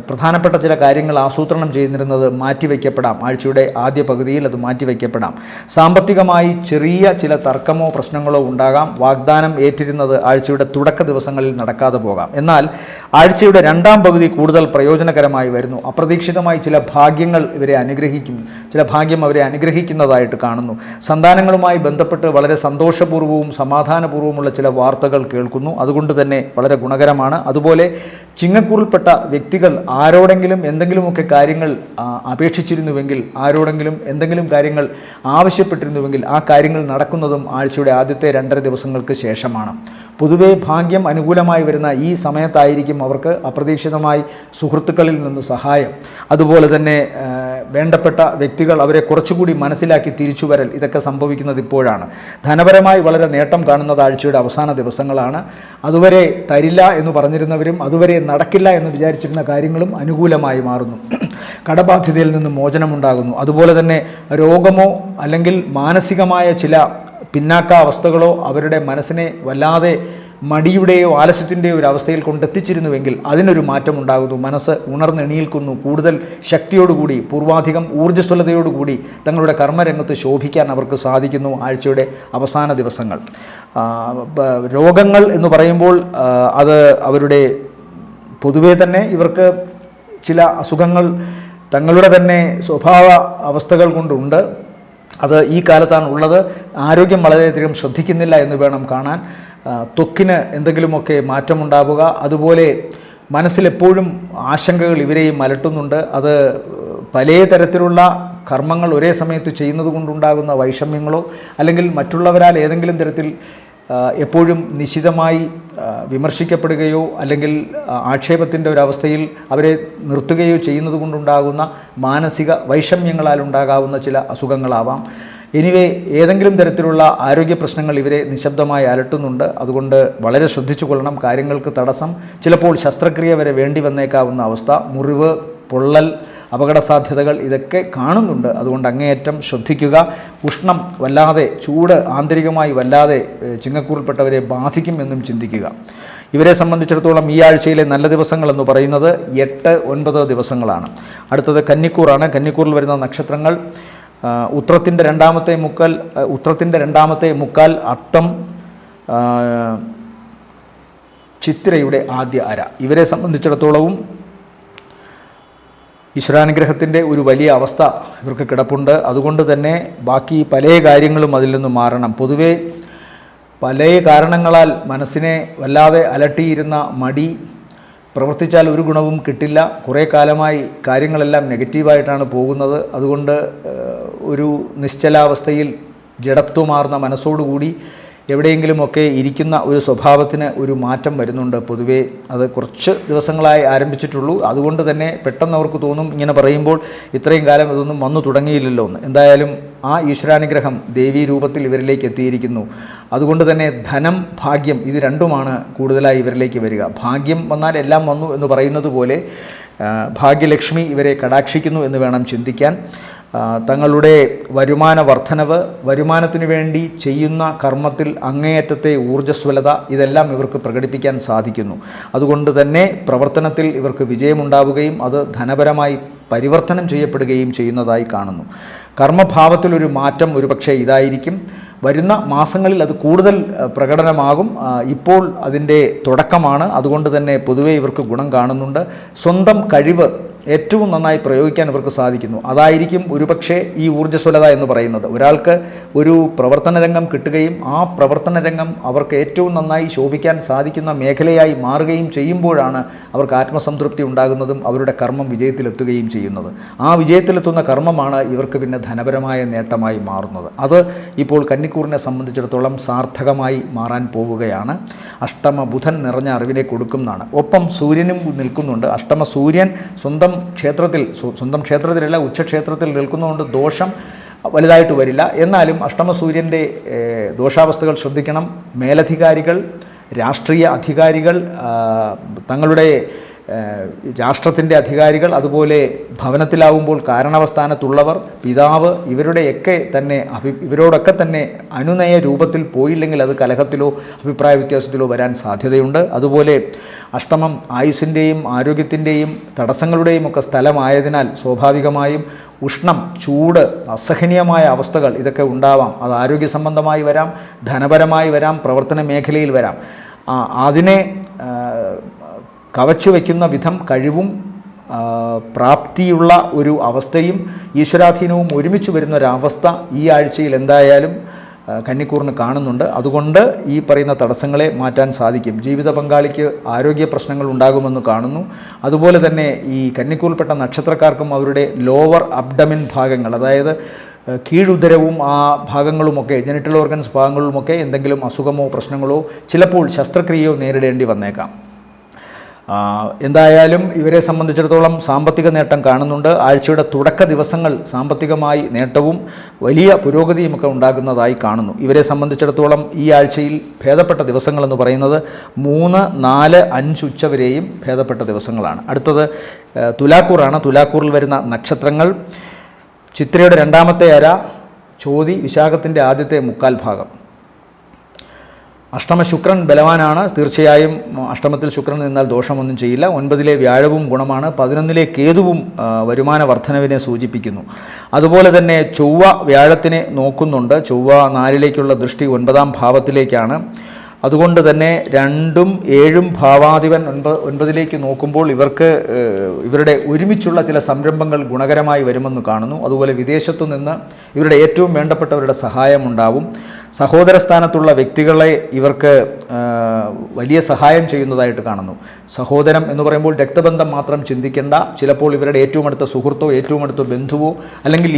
A: പ്രധാനപ്പെട്ട ചില കാര്യങ്ങൾ ആസൂത്രണം ചെയ്തിരുന്നത് മാറ്റിവെക്കപ്പെടാം. ആഴ്ചയുടെ ആദ്യ പകുതിയിൽ അത് മാറ്റിവെക്കപ്പെടാം. സാമ്പത്തികമായി ചെറിയ ചില തർക്കമോ പ്രശ്നങ്ങളോ ഉണ്ടാകാം. വാഗ്ദാനം ഏറ്റിരുന്നത് ആഴ്ചയുടെ തുടക്ക ദിവസങ്ങളിൽ നടക്കാതെ പോകാം. എന്നാൽ ആഴ്ചയുടെ 2-ാം പകുതി കൂടുതൽ പ്രയോജനകരമായി വരുന്നു. അപ്രതീക്ഷിതമായി ചില ഭാഗ്യങ്ങൾ ഇവരെ അനുഗ്രഹിക്കും. ചില ഭാഗ്യം അവരെ അനുഗ്രഹിക്കുന്നതായിട്ട് കാണുന്നു. സന്താനങ്ങളുമായി ബന്ധപ്പെട്ട് വളരെ സന്തോഷപൂർവ്വവും സമാധാനപൂർവ്വമുള്ള ചില വാർത്തകൾ കേൾക്കുന്നു. അതുകൊണ്ട് തന്നെ വളരെ ഗുണകരമാണ്. അതുപോലെ ചിങ്ങക്കൂറിൽപ്പെട്ട വ്യക്തികൾ ആരോടെങ്കിലും എന്തെങ്കിലുമൊക്കെ കാര്യങ്ങൾ അപേക്ഷിച്ചിരുന്നുവെങ്കിൽ, ആരോടെങ്കിലും എന്തെങ്കിലും കാര്യങ്ങൾ ആവശ്യപ്പെട്ടിരുന്നുവെങ്കിൽ ആ കാര്യങ്ങൾ നടക്കുന്നതും ആഴ്ചയുടെ ആദ്യത്തെ 2.5 ദിവസങ്ങൾക്ക് ശേഷമാണ്. പൊതുവേ ഭാഗ്യം അനുകൂലമായി വരുന്ന ഈ സമയത്തായിരിക്കും അവർക്ക് അപ്രതീക്ഷിതമായി സുഹൃത്തുക്കളിൽ നിന്ന് സഹായം, അതുപോലെ തന്നെ വേണ്ടപ്പെട്ട വ്യക്തികൾ അവരെ കുറച്ചുകൂടി മനസ്സിലാക്കി തിരിച്ചു വരൽ, ഇതൊക്കെ സംഭവിക്കുന്നത് ഇപ്പോഴാണ്. ധനപരമായി വളരെ നേട്ടം കാണുന്നത് ആഴ്ചയുടെ അവസാന ദിവസങ്ങളാണ്. അതുവരെ തരില്ല എന്ന് പറഞ്ഞിരുന്നവരും അതുവരെ നടക്കില്ല എന്ന് വിചാരിച്ചിരുന്ന കാര്യങ്ങളും അനുകൂലമായി മാറുന്നു. കടബാധ്യതയിൽ നിന്ന് മോചനമുണ്ടാകുന്നു. അതുപോലെ തന്നെ രോഗമോ അല്ലെങ്കിൽ മാനസികമായ ചില പിന്നാക്കാവസ്ഥകളോ അവരുടെ മനസ്സിനെ വല്ലാതെ മടിയുടെയോ ആലസ്യത്തിൻ്റെയോ ഒരു അവസ്ഥയിൽ കൊണ്ടെത്തിച്ചിരുന്നുവെങ്കിൽ അതിനൊരു മാറ്റമുണ്ടാകുന്നു. മനസ്സ് ഉണർന്നെണീൽക്കുന്നു. കൂടുതൽ ശക്തിയോടുകൂടി, പൂർവാധികം ഊർജ്ജസ്വലതയോടുകൂടി തങ്ങളുടെ കർമ്മരംഗത്ത് ശോഭിക്കാൻ അവർക്ക് സാധിക്കുന്നു ആഴ്ചയുടെ അവസാന ദിവസങ്ങൾ. രോഗങ്ങൾ എന്ന് പറയുമ്പോൾ അത് അവരുടെ പൊതുവെ തന്നെ ഇവർക്ക് ചില അസുഖങ്ങൾ തങ്ങളുടെ തന്നെ സ്വഭാവ അവസ്ഥകൾ കൊണ്ടുണ്ട്. അത് ഈ കാലത്താണ് ഉള്ളത്. ആരോഗ്യം വളരെയധികം ശ്രദ്ധിക്കുന്നില്ല എന്ന് വേണം കാണാൻ. ത്വക്കിന് എന്തെങ്കിലുമൊക്കെ മാറ്റമുണ്ടാവുക, അതുപോലെ മനസ്സിലെപ്പോഴും ആശങ്കകൾ ഇവരെയും അലട്ടുന്നുണ്ട്. അത് പല തരത്തിലുള്ള കർമ്മങ്ങൾ ഒരേ സമയത്ത് ചെയ്യുന്നത് കൊണ്ടുണ്ടാകുന്ന വൈഷമ്യങ്ങളോ അല്ലെങ്കിൽ മറ്റുള്ളവരാൽ ഏതെങ്കിലും തരത്തിൽ എപ്പോഴും നിശിതമായി വിമർശിക്കപ്പെടുകയോ അല്ലെങ്കിൽ ആക്ഷേപത്തിൻ്റെ ഒരവസ്ഥയിൽ അവരെ നിർത്തുകയോ ചെയ്യുന്നത് കൊണ്ടുണ്ടാകുന്ന മാനസിക വൈഷമ്യങ്ങളാൽ ഉണ്ടാകാവുന്ന ചില അസുഖങ്ങളാവാം. എനിവേ ഏതെങ്കിലും തരത്തിലുള്ള ആരോഗ്യ പ്രശ്നങ്ങൾ ഇവരെ നിശബ്ദമായി അലട്ടുന്നുണ്ട്. അതുകൊണ്ട് വളരെ ശ്രദ്ധിച്ചു കൊള്ളണം. കാര്യങ്ങൾക്ക് തടസ്സം, ചിലപ്പോൾ ശസ്ത്രക്രിയ വരെ വേണ്ടി വന്നേക്കാവുന്ന അവസ്ഥ, മുറിവ്, പൊള്ളൽ, അപകട സാധ്യതകൾ ഇതൊക്കെ കാണുന്നുണ്ട്. അതുകൊണ്ട് അങ്ങേയറ്റം ശ്രദ്ധിക്കുക. ഉഷ്ണം വല്ലാതെ, ചൂട് ആന്തരികമായി വല്ലാതെ ചിങ്ങക്കൂറിൽപ്പെട്ടവരെ ബാധിക്കും എന്നും ചിന്തിക്കുക. ഇവരെ സംബന്ധിച്ചിടത്തോളം ഈ ആഴ്ചയിലെ നല്ല ദിവസങ്ങളെന്ന് പറയുന്നത് 8, 9 ദിവസങ്ങളാണ്. അടുത്തത് കന്നിക്കൂറാണ്. കന്നിക്കൂറിൽ വരുന്ന നക്ഷത്രങ്ങൾ ഉത്രത്തിൻ്റെ രണ്ടാമത്തെ മുക്കാൽ, അത്തം, ചിത്തിരയുടെ ആദ്യ അര. ഇവരെ സംബന്ധിച്ചിടത്തോളവും ഈശ്വരാനുഗ്രഹത്തിൻ്റെ ഒരു വലിയ അവസ്ഥ ഇവർക്ക് കിടപ്പുണ്ട്. അതുകൊണ്ട് തന്നെ ബാക്കി പല കാര്യങ്ങളും അതിൽ നിന്ന് മാറണം. പൊതുവേ പല കാരണങ്ങളാൽ മനസ്സിനെ വല്ലാതെ അലട്ടിയിരുന്ന മടി, പ്രവർത്തിച്ചാൽ ഒരു ഗുണവും കിട്ടില്ല, കുറേ കാലമായി കാര്യങ്ങളെല്ലാം നെഗറ്റീവായിട്ടാണ് പോകുന്നത്. അതുകൊണ്ട് ഒരു നിശ്ചലാവസ്ഥയിൽ ജഡത്വമാർന്ന മനസ്സോടുകൂടി എവിടെയെങ്കിലുമൊക്കെ ഇരിക്കുന്ന ഒരു സ്വഭാവത്തിന് ഒരു മാറ്റം വരുന്നുണ്ട്. പൊതുവേ അത് കുറച്ച് ദിവസങ്ങളായി ആരംഭിച്ചിട്ടുള്ളൂ. അതുകൊണ്ട് തന്നെ പെട്ടെന്ന് അവർക്ക് തോന്നും, ഇങ്ങനെ പറയുമ്പോൾ ഇത്രയും കാലം ഇതൊന്നും വന്നു തുടങ്ങിയില്ലല്ലോ എന്ന്. എന്തായാലും ആ ഈശ്വരാനുഗ്രഹം ദേവീ രൂപത്തിൽ ഇവരിലേക്ക് എത്തിയിരിക്കുന്നു. അതുകൊണ്ട് തന്നെ ധനം, ഭാഗ്യം ഇത് രണ്ടുമാണ് കൂടുതലായി ഇവരിലേക്ക് വരിക. ഭാഗ്യം വന്നാൽ എല്ലാം വന്നു എന്ന് പറയുന്നത് പോലെ ഭാഗ്യലക്ഷ്മി ഇവരെ കടാക്ഷിക്കുന്നു എന്ന് വേണം ചിന്തിക്കാൻ. തങ്ങളുടെ വരുമാന വർധനവ്, വരുമാനത്തിനു വേണ്ടി ചെയ്യുന്ന കർമ്മത്തിൽ അങ്ങേയറ്റത്തെ ഊർജ്ജസ്വലത ഇതെല്ലാം ഇവർക്ക് പ്രകടിപ്പിക്കാൻ സാധിക്കുന്നു. അതുകൊണ്ട് തന്നെ പ്രവർത്തനത്തിൽ ഇവർക്ക് വിജയമുണ്ടാവുകയും അത് ധനപരമായി പരിവർത്തനം ചെയ്യപ്പെടുകയും ചെയ്യുന്നതായി കാണുന്നു. കർമ്മഭാവത്തിലൊരു മാറ്റം ഒരുപക്ഷെ ഇതായിരിക്കും. വരുന്ന മാസങ്ങളിൽ അത് കൂടുതൽ പ്രകടനമാകും. ഇപ്പോൾ അതിൻ്റെ തുടക്കമാണ്. അതുകൊണ്ട് തന്നെ പൊതുവെ ഇവർക്ക് ഗുണം കാണുന്നുണ്ട്. സ്വന്തം കഴിവ് ഏറ്റവും നന്നായി പ്രയോഗിക്കാൻ ഇവർക്ക് സാധിക്കുന്നു. അതായിരിക്കും ഒരുപക്ഷെ ഈ ഊർജ്ജസ്വലത എന്ന് പറയുന്നത്. ഒരാൾക്ക് ഒരു പ്രവർത്തന രംഗം കിട്ടുകയും ആ പ്രവർത്തന രംഗം അവർക്ക് ഏറ്റവും നന്നായി ശോഭിക്കാൻ സാധിക്കുന്ന മേഖലയായി മാറുകയും ചെയ്യുമ്പോഴാണ് അവർക്ക് ആത്മസംതൃപ്തി ഉണ്ടാകുന്നതും അവരുടെ കർമ്മം വിജയത്തിലെത്തുകയും ചെയ്യുന്നത്. ആ വിജയത്തിലെത്തുന്ന കർമ്മമാണ് ഇവർക്ക് പിന്നെ ധനപരമായ നേട്ടമായി മാറുന്നത്. അത് ഇപ്പോൾ കന്നിക്കൂറിനെ സംബന്ധിച്ചിടത്തോളം സാർത്ഥകമായി മാറാൻ പോവുകയാണ്. അഷ്ടമ ബുധൻ നിറഞ്ഞ അറിവിനെ കൊടുക്കുന്നതാണ്. ഒപ്പം സൂര്യനും നിൽക്കുന്നുണ്ട്. അഷ്ടമ സൂര്യൻ സ്വന്തം ക്ഷേത്രത്തിലല്ല, ഉച്ചക്ഷേത്രത്തിൽ നിൽക്കുന്നതുകൊണ്ട് ദോഷം വലുതായിട്ട് വരില്ല. എന്നാലും അഷ്ടമ സൂര്യൻ്റെ ദോഷാവസ്ഥകൾ ശ്രദ്ധിക്കണം. മേലധികാരികൾ, രാഷ്ട്രീയ അധികാരികൾ, തങ്ങളുടെ രാഷ്ട്രത്തിൻ്റെ അധികാരികൾ, അതുപോലെ ഭവനത്തിലാവുമ്പോൾ കാരണവസ്ഥാനത്തുള്ളവർ, പിതാവ്, ഇവരോടൊക്കെ തന്നെ അനുനയ രൂപത്തിൽ പോയില്ലെങ്കിൽ അത് കലഹത്തിലോ അഭിപ്രായ വ്യത്യാസത്തിലോ വരാൻ സാധ്യതയുണ്ട്. അതുപോലെ അഷ്ടമം ആയുസ്സിൻ്റെയും ആരോഗ്യത്തിൻ്റെയും തടസ്സങ്ങളുടെയും ഒക്കെ സ്ഥലമായതിനാൽ സ്വാഭാവികമായും ഉഷ്ണം, ചൂട്, അസഹനീയമായ അവസ്ഥകൾ ഇതൊക്കെ ഉണ്ടാവാം. അത് ആരോഗ്യ സംബന്ധമായി വരാം, ധനപരമായി വരാം, പ്രവർത്തന മേഖലയിൽ വരാം. അതിനെ കവച്ചു വയ്ക്കുന്ന വിധം കഴിവും പ്രാപ്തിയുള്ള ഒരു അവസ്ഥയും ഈശ്വരാധീനവും ഒരുമിച്ച് വരുന്നൊരവസ്ഥ ഈ ആഴ്ചയിൽ എന്തായാലും കന്നിക്കൂറിന് കാണുന്നുണ്ട്. അതുകൊണ്ട് ഈ പറയുന്ന തടസ്സങ്ങളെ മാറ്റാൻ സാധിക്കും. ജീവിത പങ്കാളിക്ക് ആരോഗ്യ പ്രശ്നങ്ങൾ ഉണ്ടാകുമെന്ന് കാണുന്നു. അതുപോലെ തന്നെ ഈ കന്നിക്കൂറിൽപ്പെട്ട നക്ഷത്രക്കാർക്കും അവരുടെ ലോവർ അബ്ഡമിൻ ഭാഗങ്ങൾ, അതായത് കീഴുദരവും ആ ഭാഗങ്ങളുമൊക്കെ, ജെനിറ്റൽ ഓർഗൻസ് ഭാഗങ്ങളുമൊക്കെ എന്തെങ്കിലും അസുഖമോ പ്രശ്നങ്ങളോ ചിലപ്പോൾ ശസ്ത്രക്രിയയോ നേരിടേണ്ടി വന്നേക്കാം. എന്തായാലും ഇവരെ സംബന്ധിച്ചിടത്തോളം സാമ്പത്തിക നേട്ടം കാണുന്നുണ്ട്. ആഴ്ചയുടെ തുടക്ക ദിവസങ്ങൾ സാമ്പത്തികമായി നേട്ടവും വലിയ പുരോഗതിയുമൊക്കെ ഉണ്ടാകുന്നതായി കാണുന്നു. ഇവരെ സംബന്ധിച്ചിടത്തോളം ഈ ആഴ്ചയിൽ ഭേദപ്പെട്ട ദിവസങ്ങളെന്ന് പറയുന്നത് 3, 4, 5 ഉച്ചവരെയും ഭേദപ്പെട്ട ദിവസങ്ങളാണ്. അടുത്തത് തുലാക്കൂറാണ്. തുലാക്കൂറിൽ വരുന്ന നക്ഷത്രങ്ങൾ ചിത്രയുടെ 2ാമത്തെ അര, ചോതി, വിശാഖത്തിൻ്റെ ആദ്യത്തെ 3/4 ഭാഗം. അഷ്ടമ ശുക്രൻ ബലവാനാണ്. തീർച്ചയായും അഷ്ടമത്തിൽ ശുക്രൻ നിന്നാൽ ദോഷമൊന്നും ചെയ്യില്ല. 9-ലെ വ്യാഴവും ഗുണമാണ്. 11-ലെ കേതുവും വരുമാന വർധനവിനെ സൂചിപ്പിക്കുന്നു. അതുപോലെ തന്നെ ചൊവ്വ വ്യാഴത്തിനെ നോക്കുന്നുണ്ട്. ചൊവ്വ 4-ലേക്കുള്ള ദൃഷ്ടി 9-ാം ഭാവത്തിലേക്കാണ്. അതുകൊണ്ട് തന്നെ 2ഉം 7ഉം ഭാവാധിപൻ 9-ലേക്ക് നോക്കുമ്പോൾ ഇവരുടെ ഒരുമിച്ചുള്ള ചില സംരംഭങ്ങൾ ഗുണകരമായി വരുമെന്ന് കാണുന്നു. അതുപോലെ വിദേശത്തു നിന്ന് ഇവരുടെ ഏറ്റവും വേണ്ടപ്പെട്ടവരുടെ സഹായമുണ്ടാവും. സഹോദര സ്ഥാനത്തുള്ള വ്യക്തികളെ ഇവർക്ക് വലിയ സഹായം ചെയ്യുന്നതായിട്ട് കാണുന്നു. സഹോദരം എന്ന് പറയുമ്പോൾ രക്തബന്ധം മാത്രം ചിന്തിക്കേണ്ട. ചിലപ്പോൾ ഇവരുടെ ഏറ്റവും അടുത്ത സുഹൃത്തോ ഏറ്റവും അടുത്ത ബന്ധുവോ അല്ലെങ്കിൽ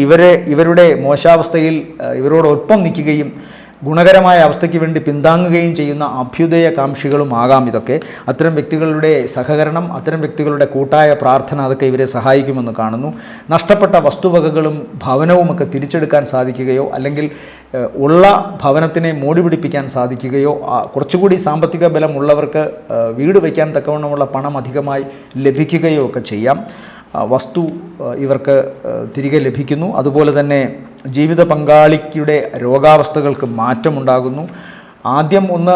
A: ഇവരുടെ മോശാവസ്ഥയിൽ ഇവരോടൊപ്പം നിൽക്കുകയും ഗുണകരമായ അവസ്ഥയ്ക്ക് വേണ്ടി പിന്താങ്ങുകയും ചെയ്യുന്ന അഭ്യുദയകാംക്ഷികളും ആകാം ഇതൊക്കെ. അത്തരം വ്യക്തികളുടെ സഹകരണം, അത്തരം വ്യക്തികളുടെ കൂട്ടായ പ്രാർത്ഥന അതൊക്കെ ഇവരെ സഹായിക്കുമെന്ന് കാണുന്നു. നഷ്ടപ്പെട്ട വസ്തുവകകളും ഭവനവുമൊക്കെ തിരിച്ചെടുക്കാൻ സാധിക്കുകയോ അല്ലെങ്കിൽ ഉള്ള ഭവനത്തിനെ മോടി പിടിപ്പിക്കാൻ സാധിക്കുകയോ, കുറച്ചുകൂടി സാമ്പത്തിക ബലമുള്ളവർക്ക് വീട് വയ്ക്കാൻ തക്കവണ്ണമുള്ള പണം അധികമായി ലഭിക്കുകയോ ഒക്കെ ചെയ്യാം. വസ്തു ഇവർക്ക് തിരികെ ലഭിക്കുന്നു. അതുപോലെ തന്നെ ജീവിത പങ്കാളിയുടെ രോഗാവസ്ഥകൾക്ക് മാറ്റമുണ്ടാകുന്നു. ആദ്യം ഒന്ന്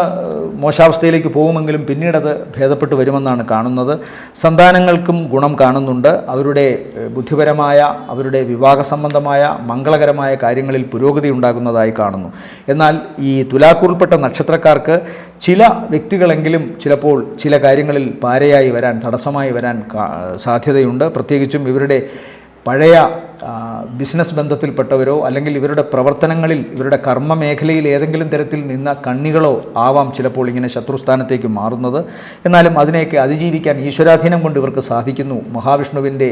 A: മോശാവസ്ഥയിലേക്ക് പോകുമെങ്കിലും പിന്നീടത് ഭേദപ്പെട്ട് വരുമെന്നാണ് കാണുന്നത്. സന്താനങ്ങൾക്കും ഗുണം കാണുന്നുണ്ട്. അവരുടെ ബുദ്ധിപരമായ, അവരുടെ വിവാഹ സംബന്ധമായ മംഗളകരമായ കാര്യങ്ങളിൽ പുരോഗതി ഉണ്ടാകുന്നതായി കാണുന്നു. എന്നാൽ ഈ തുലാക്കൂറിൽപ്പെട്ട നക്ഷത്രക്കാർക്ക് ചില വ്യക്തികളെങ്കിലും ചിലപ്പോൾ ചില കാര്യങ്ങളിൽ പാരയായി വരാൻ, തടസ്സമായി വരാൻ സാധ്യതയുണ്ട്. പ്രത്യേകിച്ചും ഇവരുടെ പഴയ ബിസിനസ് ബന്ധത്തിൽപ്പെട്ടവരോ അല്ലെങ്കിൽ ഇവരുടെ പ്രവർത്തനങ്ങളിൽ, ഇവരുടെ കർമ്മ മേഖലയിൽ ഏതെങ്കിലും തരത്തിൽ നിന്ന കണ്ണികളോ ആവാം ചിലപ്പോൾ ഇങ്ങനെ ശത്രുസ്ഥാനത്തേക്ക് മാറുന്നത്. എന്നാലും അതിനെയൊക്കെ അതിജീവിക്കാൻ ഈശ്വരാധീനം കൊണ്ട് ഇവർക്ക് സാധിക്കുന്നു. മഹാവിഷ്ണുവിൻ്റെ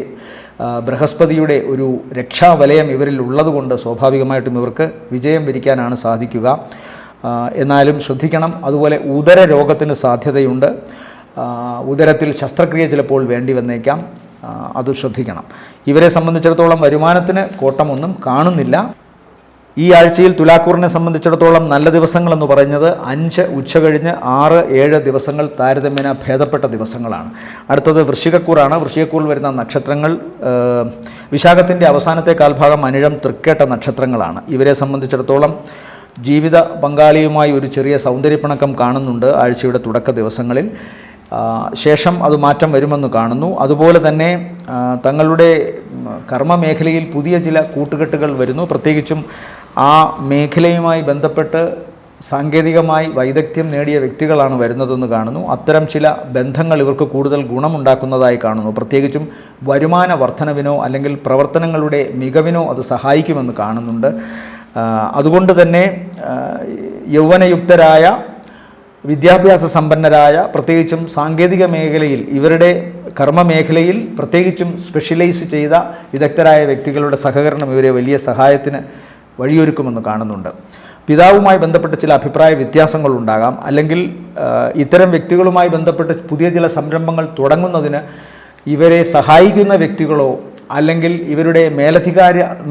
A: ബൃഹസ്പതിയുടെ ഒരു രക്ഷാവലയം ഇവരിൽ ഉള്ളതുകൊണ്ട് സ്വാഭാവികമായിട്ടും ഇവർക്ക് വിജയം വരിക്കാനാണ് സാധിക്കുക. എന്നാലും ശ്രദ്ധിക്കണം. അതുപോലെ ഉദര രോഗത്തിന് സാധ്യതയുണ്ട്. ഉദരത്തിൽ ശസ്ത്രക്രിയ ചിലപ്പോൾ വേണ്ടി വന്നേക്കാം, അത് ശ്രദ്ധിക്കണം. ഇവരെ സംബന്ധിച്ചിടത്തോളം വരുമാനത്തിന് കോട്ടമൊന്നും കാണുന്നില്ല. ഈ ആഴ്ചയിൽ തുലാക്കൂറിനെ സംബന്ധിച്ചിടത്തോളം നല്ല ദിവസങ്ങളെന്ന് പറയുന്നത് 5 ഉച്ചകഴിഞ്ഞ് 6-7 ദിവസങ്ങൾ താരതമ്യേന ഭേദപ്പെട്ട ദിവസങ്ങളാണ്. അടുത്തത് വൃശ്ചികക്കൂറാണ്. വൃശ്ചികക്കൂറിൽ വരുന്ന നക്ഷത്രങ്ങൾ വിശാഖത്തിൻ്റെ അവസാനത്തെ കാൽഭാഗം, അനിഴം, തൃക്കേട്ട നക്ഷത്രങ്ങളാണ്. ഇവരെ സംബന്ധിച്ചിടത്തോളം ജീവിത പങ്കാളിയുമായി ഒരു ചെറിയ സൗന്ദര്യപ്പിണക്കം കാണുന്നുണ്ട് ആഴ്ചയുടെ തുടക്ക ദിവസങ്ങളിൽ. ശേഷം അത് മാറ്റം വരുമെന്ന് കാണുന്നു. അതുപോലെ തന്നെ തങ്ങളുടെ കർമ്മമേഖലയിൽ പുതിയ ചില കൂട്ടുകെട്ടുകൾ വരുന്നു. പ്രത്യേകിച്ചും ആ മേഖലയുമായി ബന്ധപ്പെട്ട് സാങ്കേതികമായി വൈദഗ്ധ്യം നേടിയ വ്യക്തികളാണ് വരുന്നതെന്ന് കാണുന്നു. അത്തരം ചില ബന്ധങ്ങൾ ഇവർക്ക് കൂടുതൽ ഗുണമുണ്ടാക്കുന്നതായി കാണുന്നു. പ്രത്യേകിച്ചും വരുമാന വർധനവിനോ അല്ലെങ്കിൽ പ്രവർത്തനങ്ങളുടെ മികവിനോ അത് സഹായിക്കുമെന്ന് കാണുന്നുണ്ട്. അതുകൊണ്ട് തന്നെ യൗവനയുക്തരായ, വിദ്യാഭ്യാസ സമ്പന്നരായ, പ്രത്യേകിച്ചും സാങ്കേതിക മേഖലയിൽ ഇവരുടെ കർമ്മമേഖലയിൽ പ്രത്യേകിച്ചും സ്പെഷ്യലൈസ് ചെയ്ത വിദഗ്ധരായ വ്യക്തികളുടെ സഹകരണം ഇവരെ വലിയ സഹായത്തിന് വഴിയൊരുക്കുമെന്ന് കാണുന്നുണ്ട്. പിതാവുമായി ബന്ധപ്പെട്ട് ചില അഭിപ്രായ വ്യത്യാസങ്ങളുണ്ടാകാം, അല്ലെങ്കിൽ ഇത്തരം വ്യക്തികളുമായി ബന്ധപ്പെട്ട് പുതിയ ചില സംരംഭങ്ങൾ തുടങ്ങുന്നതിന് ഇവരെ സഹായിക്കുന്ന വ്യക്തികളോ അല്ലെങ്കിൽ ഇവരുടെ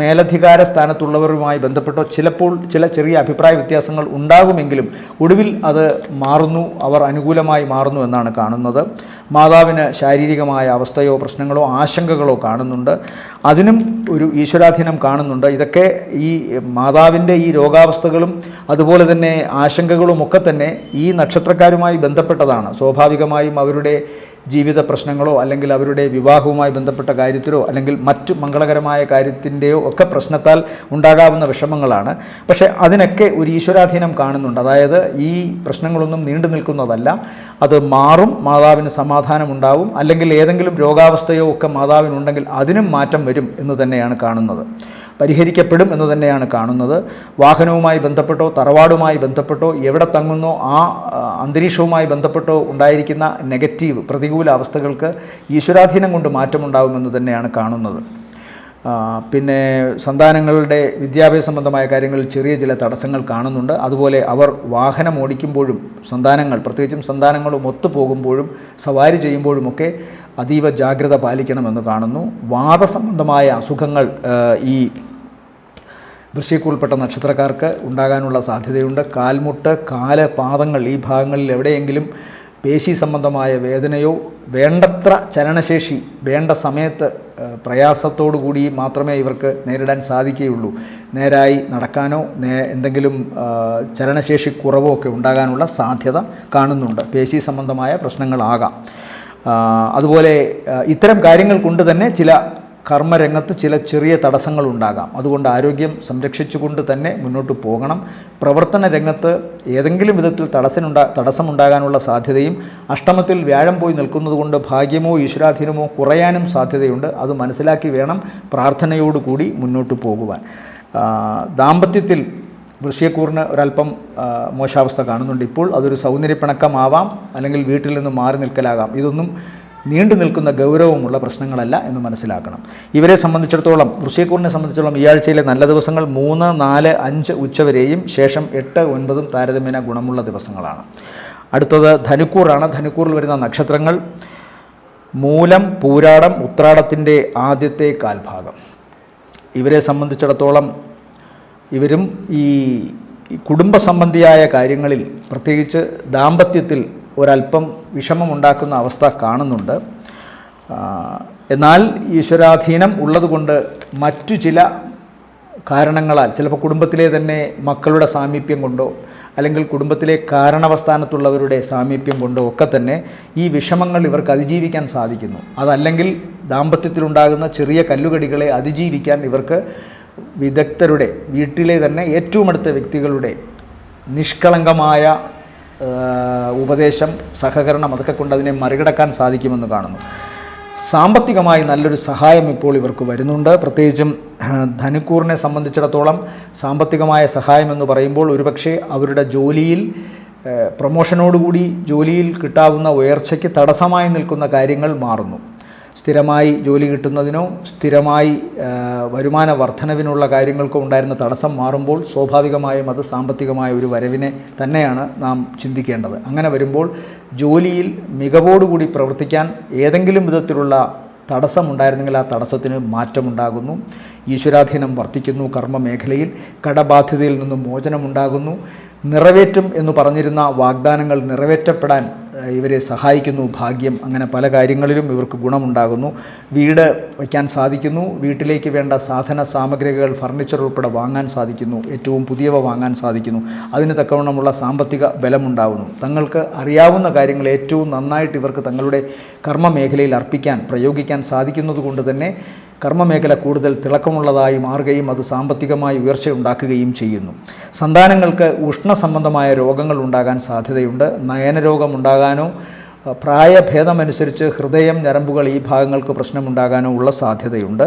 A: മേലധികാര സ്ഥാനത്തുള്ളവരുമായി ബന്ധപ്പെട്ടോ ചിലപ്പോൾ ചില ചെറിയ അഭിപ്രായ വ്യത്യാസങ്ങൾ ഉണ്ടാകുമെങ്കിലും ഒടുവിൽ അത് മാറുന്നു, അവർ അനുകൂലമായി മാറുന്നു എന്നാണ് കാണുന്നത്. മാതാവിന് ശാരീരികമായ അവസ്ഥയോ പ്രശ്നങ്ങളോ ആശങ്കകളോ കാണുന്നുണ്ട്. അതിനും ഒരു ഈശ്വരാധീനം കാണുന്നുണ്ട്. ഇതൊക്കെ ഈ മാതാവിൻ്റെ ഈ രോഗാവസ്ഥകളും അതുപോലെ തന്നെ ആശങ്കകളും ഒക്കെ തന്നെ ഈ നക്ഷത്രക്കാരുമായി ബന്ധപ്പെട്ടതാണ്. സ്വാഭാവികമായും അവരുടെ ജീവിത പ്രശ്നങ്ങളോ അല്ലെങ്കിൽ അവരുടെ വിവാഹവുമായി ബന്ധപ്പെട്ട കാര്യത്തിലോ അല്ലെങ്കിൽ മറ്റു മംഗളകരമായ കാര്യത്തിൻ്റെയോ ഒക്കെ പ്രശ്നത്താൽ ഉണ്ടാകാവുന്ന വിഷമങ്ങളാണ്. പക്ഷേ അതിനൊക്കെ ഒരു ഈശ്വരാധീനം കാണുന്നുണ്ട്. അതായത് ഈ പ്രശ്നങ്ങളൊന്നും നീണ്ടു നിൽക്കുന്നതല്ല, അത് മാറും, മാതാവിന് സമാധാനമുണ്ടാവും. അല്ലെങ്കിൽ ഏതെങ്കിലും രോഗാവസ്ഥയോ ഒക്കെ മാതാവിനുണ്ടെങ്കിൽ അതിനും മാറ്റം വരും എന്ന് തന്നെയാണ് കാണുന്നത്. പരിഹരിക്കപ്പെടും എന്ന് തന്നെയാണ് കാണുന്നത്. വാഹനവുമായി ബന്ധപ്പെട്ടോ തറവാടുമായി ബന്ധപ്പെട്ടോ എവിടെ തങ്ങുന്നോ ആ അന്തരീക്ഷവുമായി ബന്ധപ്പെട്ടോ ഉണ്ടായിരിക്കുന്ന നെഗറ്റീവ് പ്രതികൂല അവസ്ഥകൾക്ക് ഈശ്വരാധീനം കൊണ്ട് മാറ്റമുണ്ടാകുമെന്ന് തന്നെയാണ് കാണുന്നത്. പിന്നെ സന്താനങ്ങളുടെ വിദ്യാഭ്യാസ സംബന്ധമായ കാര്യങ്ങളിൽ ചെറിയ ചില തടസ്സങ്ങൾ കാണുന്നുണ്ട്. അതുപോലെ അവർ വാഹനം ഓടിക്കുമ്പോഴും സന്താനങ്ങൾ, പ്രത്യേകിച്ചും സന്താനങ്ങളും ഒത്തുപോകുമ്പോഴും സവാരി ചെയ്യുമ്പോഴുമൊക്കെ അതീവ ജാഗ്രത പാലിക്കണമെന്ന് കാണുന്നു. വാദസംബന്ധമായ അസുഖങ്ങൾ ഈ വൃശ്ചികത്തിൽപ്പെട്ട നക്ഷത്രക്കാർക്ക് ഉണ്ടാകാനുള്ള സാധ്യതയുണ്ട്. കാൽമുട്ട്, കാല്, പാദങ്ങൾ ഈ ഭാഗങ്ങളിൽ എവിടെയെങ്കിലും പേശി സംബന്ധമായ വേദനയോ വേണ്ടത്ര ചലനശേഷി വേണ്ട സമയത്ത് പ്രയാസത്തോടു കൂടി മാത്രമേ ഇവർക്ക് നേരിടാൻ സാധിക്കുകയുള്ളൂ. നേരായി നടക്കാനോ എന്തെങ്കിലും ചലനശേഷി കുറവോ ഒക്കെ ഉണ്ടാകാനുള്ള സാധ്യത കാണുന്നുണ്ട്. പേശി സംബന്ധമായ പ്രശ്നങ്ങളാകാം. അതുപോലെ ഇത്തരം കാര്യങ്ങൾ കൊണ്ട് തന്നെ ചില കർമ്മരംഗത്ത് ചില ചെറിയ തടസ്സങ്ങളുണ്ടാകാം. അതുകൊണ്ട് ആരോഗ്യം സംരക്ഷിച്ചുകൊണ്ട് തന്നെ മുന്നോട്ട് പോകണം. പ്രവർത്തന രംഗത്ത് ഏതെങ്കിലും വിധത്തിൽ തടസ്സമുണ്ടാകാനുള്ള സാധ്യതയും അഷ്ടമത്തിൽ വ്യാഴം പോയി നിൽക്കുന്നതുകൊണ്ട് ഭാഗ്യമോ ഈശ്വരാധീനമോ കുറയാനും സാധ്യതയുണ്ട്. അത് മനസ്സിലാക്കി വേണം പ്രാർത്ഥനയോടുകൂടി മുന്നോട്ട് പോകുവാൻ. ദാമ്പത്യത്തിൽ വൃശ്ചികക്കൂറിന് ഒരല്പം മോശാവസ്ഥ കാണുന്നുണ്ട്. ഇപ്പോൾ അതൊരു സൗന്ദര്യപ്പിണക്കമാവാം, അല്ലെങ്കിൽ വീട്ടിൽ നിന്ന് മാറി നിൽക്കലാകാം. ഇതൊന്നും നീണ്ടു നിൽക്കുന്ന ഗൗരവമുള്ള പ്രശ്നങ്ങളല്ല എന്ന് മനസ്സിലാക്കണം. ഇവരെ സംബന്ധിച്ചിടത്തോളം, വൃശ്ചികക്കൂറിനെ സംബന്ധിച്ചിടത്തോളം ഈ ആഴ്ചയിലെ നല്ല ദിവസങ്ങൾ 3, 4, 5 ഉച്ചവരെയും ശേഷം 8, 9 താരതമ്യേന ഗുണമുള്ള ദിവസങ്ങളാണ്. അടുത്തത് ധനുക്കൂറാണ്. ധനുക്കൂറിൽ വരുന്ന നക്ഷത്രങ്ങൾ മൂലം, പൂരാടം, ഉത്രാടത്തിൻ്റെ ആദ്യത്തെ കാൽഭാഗം. ഇവരെ സംബന്ധിച്ചിടത്തോളം ഇവരും ഈ കുടുംബ സംബന്ധിയായ കാര്യങ്ങളിൽ, പ്രത്യേകിച്ച് ദാമ്പത്യത്തിൽ ഒരല്പം വിഷമമുണ്ടാക്കുന്ന അവസ്ഥ കാണുന്നുണ്ട്. എന്നാൽ ഈശ്വരാധീനം ഉള്ളതുകൊണ്ട് മറ്റു ചില കാരണങ്ങളാൽ, ചിലപ്പോൾ കുടുംബത്തിലെ തന്നെ മക്കളുടെ സാമീപ്യം കൊണ്ടോ അല്ലെങ്കിൽ കുടുംബത്തിലെ കാരണവസ്ഥാനത്തുള്ളവരുടെ സാമീപ്യം കൊണ്ടോ ഒക്കെ തന്നെ ഈ വിഷമങ്ങൾ ഇവർക്ക് അതിജീവിക്കാൻ സാധിക്കുന്നു. അതല്ലെങ്കിൽ ദാമ്പത്യത്തിലുണ്ടാകുന്ന ചെറിയ കല്ലുകടികളെ അതിജീവിക്കാൻ ഇവർക്ക് വിദഗ്ധരുടെ, വീട്ടിലെ തന്നെ ഏറ്റവും അടുത്ത വ്യക്തികളുടെ നിഷ്കളങ്കമായ ഉപദേശം, സഹകരണം, അതൊക്കെ കൊണ്ട് അതിനെ മറികടക്കാൻ സാധിക്കുമെന്ന് കാണുന്നു. സാമ്പത്തികമായി നല്ലൊരു സഹായം ഇപ്പോൾ ഇവർക്ക് വരുന്നുണ്ട്. പ്രത്യേകിച്ചും ധനുക്കൂറിനെ സംബന്ധിച്ചിടത്തോളം സാമ്പത്തികമായ സഹായം എന്ന് പറയുമ്പോൾ ഒരുപക്ഷെ അവരുടെ ജോലിയിൽ പ്രൊമോഷനോടുകൂടി ജോലിയിൽ കിട്ടാവുന്ന ഉയർച്ചയ്ക്ക് തടസ്സമായി നിൽക്കുന്ന കാര്യങ്ങൾ മാറുന്നു. സ്ഥിരമായി ജോലി കിട്ടുന്നതിനോ സ്ഥിരമായി വരുമാന വർധനവിനുള്ള കാര്യങ്ങൾക്കോ ഉണ്ടായിരുന്ന തടസ്സം മാറുമ്പോൾ സ്വാഭാവികമായും അത് സാമ്പത്തികമായ ഒരു വരവിനെ തന്നെയാണ് നാം ചിന്തിക്കേണ്ടത്. അങ്ങനെ വരുമ്പോൾ ജോലിയിൽ മികവോടുകൂടി പ്രവർത്തിക്കാൻ ഏതെങ്കിലും വിധത്തിലുള്ള തടസ്സമുണ്ടായിരുന്നെങ്കിൽ ആ തടസ്സത്തിന് മാറ്റമുണ്ടാകുന്നു. ഈശ്വരാധീനം വർദ്ധിക്കുന്നു. കർമ്മ മേഖലയിൽ കടബാധ്യതയിൽ നിന്നും മോചനമുണ്ടാകുന്നു. നിറവേറ്റും എന്ന് പറഞ്ഞിരുന്ന വാഗ്ദാനങ്ങൾ നിറവേറ്റപ്പെടാൻ ഇവരെ സഹായിക്കുന്നു ഭാഗ്യം. അങ്ങനെ പല കാര്യങ്ങളിലും ഇവർക്ക് ഗുണമുണ്ടാകുന്നു. വീട് വയ്ക്കാൻ സാധിക്കുന്നു. വീട്ടിലേക്ക് വേണ്ട സാധന സാമഗ്രികൾ ഫർണിച്ചർ ഉൾപ്പെടെ വാങ്ങാൻ സാധിക്കുന്നു. ഏറ്റവും പുതിയവ വാങ്ങാൻ സാധിക്കുന്നു. അതിന് തക്കവണ്ണമുള്ള സാമ്പത്തിക ബലമുണ്ടാകുന്നു. തങ്ങൾക്ക് അറിയാവുന്ന കാര്യങ്ങൾ ഏറ്റവും നന്നായിട്ട് ഇവർക്ക് തങ്ങളുടെ കർമ്മ മേഖലയിൽ അർപ്പിക്കാൻ പ്രയോഗിക്കാൻ സാധിക്കുന്നത് കൊണ്ട് തന്നെ കർമ്മമേഖല കൂടുതൽ തിളക്കമുള്ളതായി മാറുകയും അത് സാമ്പത്തികമായി ഉയർച്ചയുണ്ടാക്കുകയും ചെയ്യുന്നു. സന്താനങ്ങൾക്ക് ഉഷ്ണസംബന്ധമായ രോഗങ്ങൾ ഉണ്ടാകാൻ സാധ്യതയുണ്ട്. നയനരോഗമുണ്ടാകാനോ പ്രായഭേദമനുസരിച്ച് ഹൃദയം, ഞരമ്പുകൾ ഈ ഭാഗങ്ങൾക്ക് പ്രശ്നമുണ്ടാകാനോ ഉള്ള സാധ്യതയുണ്ട്.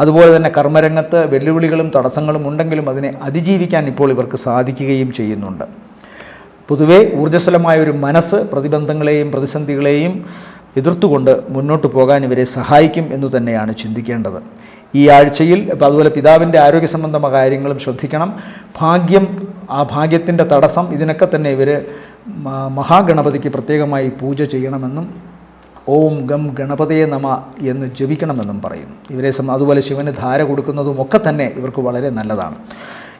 A: അതുപോലെ തന്നെ കർമ്മരംഗത്ത് വെല്ലുവിളികളും തടസ്സങ്ങളും ഉണ്ടെങ്കിലും അതിനെ അതിജീവിക്കാൻ ഇപ്പോൾ ഇവർക്ക് സാധിക്കുകയും ചെയ്യുന്നുണ്ട്. പൊതുവെ ഊർജ്ജസ്വലമായ ഒരു മനസ്സ് പ്രതിബന്ധങ്ങളെയും പ്രതിസന്ധികളെയും എതിർത്തുകൊണ്ട് മുന്നോട്ട് പോകാൻ ഇവരെ സഹായിക്കും എന്നു തന്നെയാണ് ചിന്തിക്കേണ്ടത്. ഈ ആഴ്ചയിൽ അതുപോലെ പിതാവിൻ്റെ ആരോഗ്യ സംബന്ധമായ കാര്യങ്ങളും ശ്രദ്ധിക്കണം. ഭാഗ്യം, ആ ഭാഗ്യത്തിൻ്റെ തടസ്സം, ഇതിനൊക്കെ തന്നെ ഇവർ മഹാഗണപതിക്ക് പ്രത്യേകമായി പൂജ ചെയ്യണമെന്നും ഓം ഗം ഗണപതയെ നമ എന്ന് ജപിക്കണമെന്നും പറയുന്നു. ഇവരെ അതുപോലെ ശിവന് ധാര കൊടുക്കുന്നതും ഒക്കെ തന്നെ ഇവർക്ക് വളരെ നല്ലതാണ്.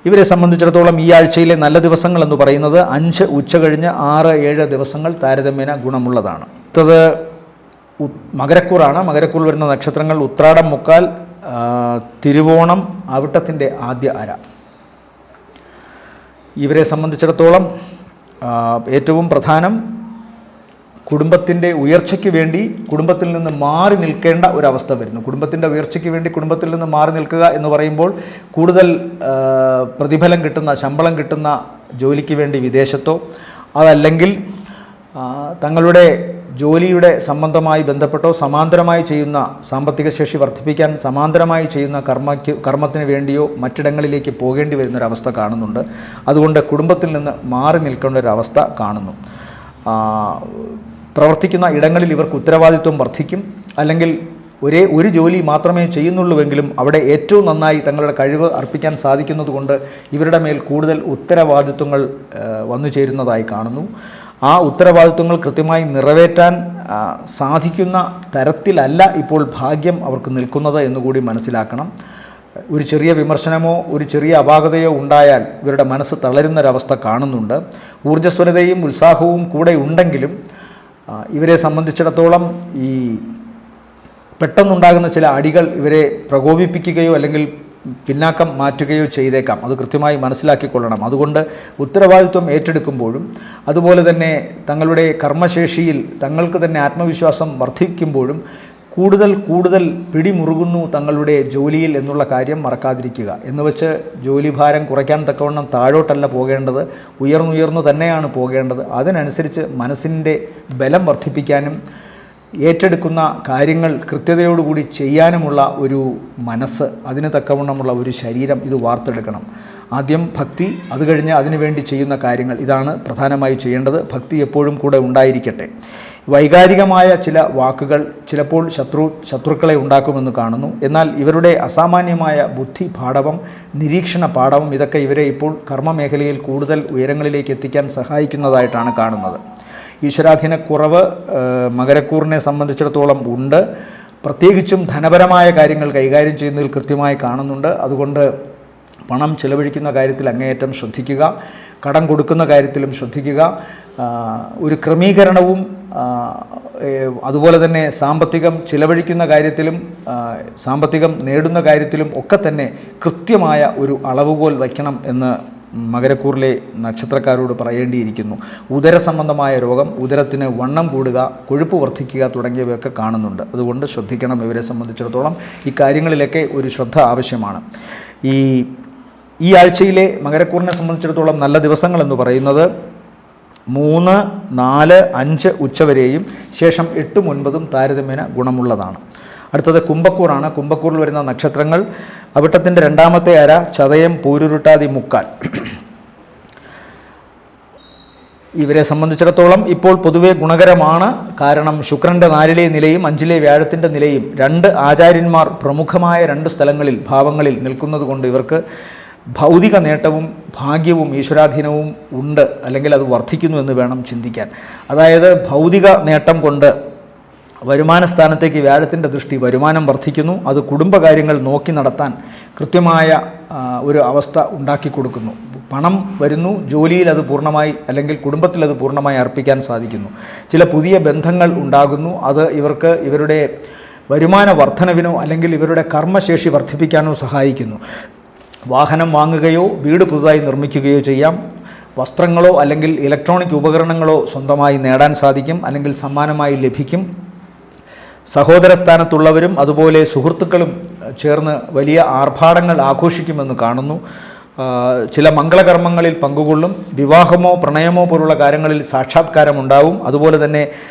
A: ഇവരെ സംബന്ധിച്ചിടത്തോളം ഈ ആഴ്ചയിലെ നല്ല ദിവസങ്ങൾ എന്ന് പറയുന്നത് 5 ഉച്ചകഴിഞ്ഞ് 6-7 ദിവസങ്ങൾ താരതമ്യേന ഗുണമുള്ളതാണ്. അടുത്തത് മകരക്കൂറാണ്. മകരക്കൂർ വരുന്ന നക്ഷത്രങ്ങൾ ഉത്രാടം, മുക്കാൽ, തിരുവോണം, അവിട്ടത്തിൻ്റെ ആദ്യ അര. ഇവരെ സംബന്ധിച്ചിടത്തോളം ഏറ്റവും പ്രധാനം കുടുംബത്തിൻ്റെ ഉയർച്ചയ്ക്ക് വേണ്ടി കുടുംബത്തിൽ നിന്ന് മാറി നിൽക്കേണ്ട ഒരവസ്ഥ വരുന്നു. കുടുംബത്തിൻ്റെ ഉയർച്ചയ്ക്ക് വേണ്ടി കുടുംബത്തിൽ നിന്ന് മാറി നിൽക്കുക എന്ന് പറയുമ്പോൾ കൂടുതൽ പ്രതിഫലം കിട്ടുന്ന, ശമ്പളം കിട്ടുന്ന ജോലിക്ക് വേണ്ടി വിദേശത്തോ, അതല്ലെങ്കിൽ തങ്ങളുടെ ജോലിയുടെ സംബന്ധമായി ബന്ധപ്പെട്ടോ സമാന്തരമായി ചെയ്യുന്ന സാമ്പത്തിക ശേഷി വർദ്ധിപ്പിക്കാൻ സമാന്തരമായി ചെയ്യുന്ന കർമ്മത്തിന് വേണ്ടിയോ മറ്റിടങ്ങളിലേക്ക് പോകേണ്ടി വരുന്നൊരവസ്ഥ കാണുന്നുണ്ട്. അതുകൊണ്ട് കുടുംബത്തിൽ നിന്ന് മാറി നിൽക്കേണ്ട ഒരവസ്ഥ കാണുന്നു. പ്രവർത്തിക്കുന്ന ഇടങ്ങളിൽ ഇവർക്ക് ഉത്തരവാദിത്വം വർദ്ധിക്കും. അല്ലെങ്കിൽ ഒരു ജോലി മാത്രമേ ചെയ്യുന്നുള്ളൂവെങ്കിലും അവിടെ ഏറ്റവും നന്നായി തങ്ങളുടെ കഴിവ് അർപ്പിക്കാൻ സാധിക്കുന്നത് കൊണ്ട് ഇവരുടെ മേൽ കൂടുതൽ ഉത്തരവാദിത്വങ്ങൾ വന്നു ചേരുന്നതായി കാണുന്നു. ആ ഉത്തരവാദിത്വങ്ങൾ കൃത്യമായി നിറവേറ്റാൻ സാധിക്കുന്ന തരത്തിലല്ല ഇപ്പോൾ ഭാഗ്യം അവർക്ക് നിൽക്കുന്നത് എന്നുകൂടി മനസ്സിലാക്കണം. ഒരു ചെറിയ വിമർശനമോ ഒരു ചെറിയ അപാകതയോ ഉണ്ടായാൽ ഇവരുടെ മനസ്സ് തളരുന്നൊരവസ്ഥ കാണുന്നുണ്ട്. ഊർജ്ജസ്വലതയും ഉത്സാഹവും കൂടെ ഉണ്ടെങ്കിലും ഇവരെ സംബന്ധിച്ചിടത്തോളം ഈ പെട്ടെന്നുണ്ടാകുന്ന ചില അടികൾ ഇവരെ പ്രകോപിപ്പിക്കുകയോ അല്ലെങ്കിൽ പിന്നാക്കം മാറ്റുകയോ ചെയ്തേക്കാം. അത് കൃത്യമായി മനസ്സിലാക്കിക്കൊള്ളണം. അതുകൊണ്ട് ഉത്തരവാദിത്വം ഏറ്റെടുക്കുമ്പോഴും അതുപോലെ തന്നെ തങ്ങളുടെ കർമ്മശേഷിയിൽ തങ്ങൾക്ക് തന്നെ ആത്മവിശ്വാസം വർദ്ധിക്കുമ്പോഴും കൂടുതൽ പിടിമുറുകുന്നു തങ്ങളുടെ ജോലിയിൽ എന്നുള്ള കാര്യം മറക്കാതിരിക്കുക. എന്നുവെച്ച് ജോലിഭാരം കുറയ്ക്കാൻ തക്കവണ്ണം താഴോട്ടല്ല പോകേണ്ടത്, ഉയർന്നുയർന്നു തന്നെയാണ് പോകേണ്ടത്. അതിനനുസരിച്ച് മനസ്സിൻ്റെ ബലം വർദ്ധിപ്പിക്കാനും ഏറ്റെടുക്കുന്ന കാര്യങ്ങൾ കൃത്യതയോടുകൂടി ചെയ്യാനുമുള്ള ഒരു മനസ്സ്, അതിന് തക്കവണ്ണമുള്ള ഒരു ശരീരം ഇത് വാർത്തെടുക്കണം. ആദ്യം ഭക്തി, അത് കഴിഞ്ഞ് അതിനുവേണ്ടി ചെയ്യുന്ന കാര്യങ്ങൾ, ഇതാണ് പ്രധാനമായി ചെയ്യേണ്ടത്. ഭക്തി എപ്പോഴും കൂടെ ഉണ്ടായിരിക്കട്ടെ. വൈകാരികമായ ചില വാക്കുകൾ ചിലപ്പോൾ ശത്രുക്കളെ ഉണ്ടാക്കുമെന്ന് കാണുന്നു. എന്നാൽ ഇവരുടെ അസാമാന്യമായ ബുദ്ധി പാടവം, നിരീക്ഷണ പാടവം, ഇതൊക്കെ ഇവരെ ഇപ്പോൾ കർമ്മമേഖലയിൽ കൂടുതൽ ഉയരങ്ങളിലേക്ക് എത്തിക്കാൻ സഹായിക്കുന്നതായിട്ടാണ് കാണുന്നത്. ഈശ്വരാധീനക്കുറവ് മകരക്കൂറിനെ സംബന്ധിച്ചിടത്തോളം ഉണ്ട്. പ്രത്യേകിച്ചും ധനപരമായ കാര്യങ്ങൾ കൈകാര്യം ചെയ്യുന്നതിൽ കൃത്യമായി കാണുന്നുണ്ട്. അതുകൊണ്ട് പണം ചിലവഴിക്കുന്ന കാര്യത്തിൽ അങ്ങേയറ്റം ശ്രദ്ധിക്കുക. കടം കൊടുക്കുന്ന കാര്യത്തിലും ശ്രദ്ധിക്കുക. ഒരു ക്രമീകരണവും അതുപോലെ തന്നെ സാമ്പത്തികം ചിലവഴിക്കുന്ന കാര്യത്തിലും സാമ്പത്തികം നേടുന്ന കാര്യത്തിലും ഒക്കെ തന്നെ കൃത്യമായ ഒരു അളവുകോൽ വയ്ക്കണം എന്ന് മകരക്കൂറിലെ നക്ഷത്രക്കാരോട് പറയേണ്ടിയിരിക്കുന്നു. ഉദര സംബന്ധമായ രോഗം, ഉദരത്തിന് വണ്ണം കൂടുക, കൊഴുപ്പ് വർദ്ധിക്കുക തുടങ്ങിയവയൊക്കെ കാണുന്നുണ്ട്. അതുകൊണ്ട് ശ്രദ്ധിക്കണം. ഇവരെ സംബന്ധിച്ചിടത്തോളം ഈ കാര്യങ്ങളിലൊക്കെ ഒരു ശ്രദ്ധ ആവശ്യമാണ്. ഈ ആഴ്ചയിലെ മകരക്കൂറിനെ സംബന്ധിച്ചിടത്തോളം നല്ല ദിവസങ്ങൾ എന്ന് പറയുന്നത് 3, 4, 5 ഉച്ചവരെയും ശേഷം 8, 9 താരതമ്യേന ഗുണമുള്ളതാണ്. അടുത്തത് കുംഭക്കൂറാണ്. കുംഭക്കൂറിൽ വരുന്ന നക്ഷത്രങ്ങൾ അവിട്ടത്തിൻ്റെ 2ാമത്തെ അര, ചതയം, പൂരുരുട്ടാതി, മുക്കാൽ. ഇവരെ സംബന്ധിച്ചിടത്തോളം ഇപ്പോൾ പൊതുവെ ഗുണകരമാണ്. കാരണം ശുക്രൻ്റെ 4-ലെ നിലയും 5-ലെ വ്യാഴത്തിൻ്റെ നിലയും 2 ആചാര്യന്മാർ പ്രമുഖമായ 2 സ്ഥലങ്ങളിൽ ഭാവങ്ങളിൽ നിൽക്കുന്നത് കൊണ്ട് ഇവർക്ക് ഭൗതിക നേട്ടവും ഭാഗ്യവും ഈശ്വരാധീനവും ഉണ്ട്, അല്ലെങ്കിൽ അത് വർദ്ധിക്കുന്നു എന്ന് വേണം ചിന്തിക്കാൻ. അതായത് ഭൗതിക നേട്ടം കൊണ്ട് വരുമാന സ്ഥാനത്തേക്ക് വ്യാഴത്തിൻ്റെ ദൃഷ്ടി വരുമാനം വർദ്ധിക്കുന്നു. അത് കുടുംബകാര്യങ്ങൾ നോക്കി നടത്താൻ കൃത്യമായ ഒരു അവസ്ഥ ഉണ്ടാക്കി കൊടുക്കുന്നു. പണം വരുന്നു, ജോലിയിൽ അത് പൂർണ്ണമായി അല്ലെങ്കിൽ കുടുംബത്തിൽ അത് പൂർണ്ണമായി അർപ്പിക്കാൻ സാധിക്കുന്നു. ചില പുതിയ ബന്ധങ്ങൾ ഉണ്ടാകുന്നു. അത് ഇവർക്ക് ഇവരുടെ വരുമാന വർധനവിനോ അല്ലെങ്കിൽ ഇവരുടെ കർമ്മശേഷി വർദ്ധിപ്പിക്കാനോ സഹായിക്കുന്നു. വാഹനം വാങ്ങുകയോ വീട് പുതുതായി നിർമ്മിക്കുകയോ ചെയ്യാം. വസ്ത്രങ്ങളോ അല്ലെങ്കിൽ ഇലക്ട്രോണിക് ഉപകരണങ്ങളോ സ്വന്തമായി നേടാൻ സാധിക്കും, അല്ലെങ്കിൽ സമ്മാനമായി ലഭിക്കും. സഹോദരസ്ഥാനത്തുള്ളവരും അതുപോലെ സുഹൃത്തുക്കളും ചേർന്ന് വലിയ ആർഭാടങ്ങൾ ആഘോഷിക്കുമെന്ന് കാണുന്നു. ചില മംഗളകർമ്മങ്ങളിൽ പങ്കുകൊള്ളും. വിവാഹമോ പ്രണയമോ പോലുള്ള കാര്യങ്ങളിൽ സാക്ഷാത്കാരമുണ്ടാവും. അതുപോലെ തന്നെ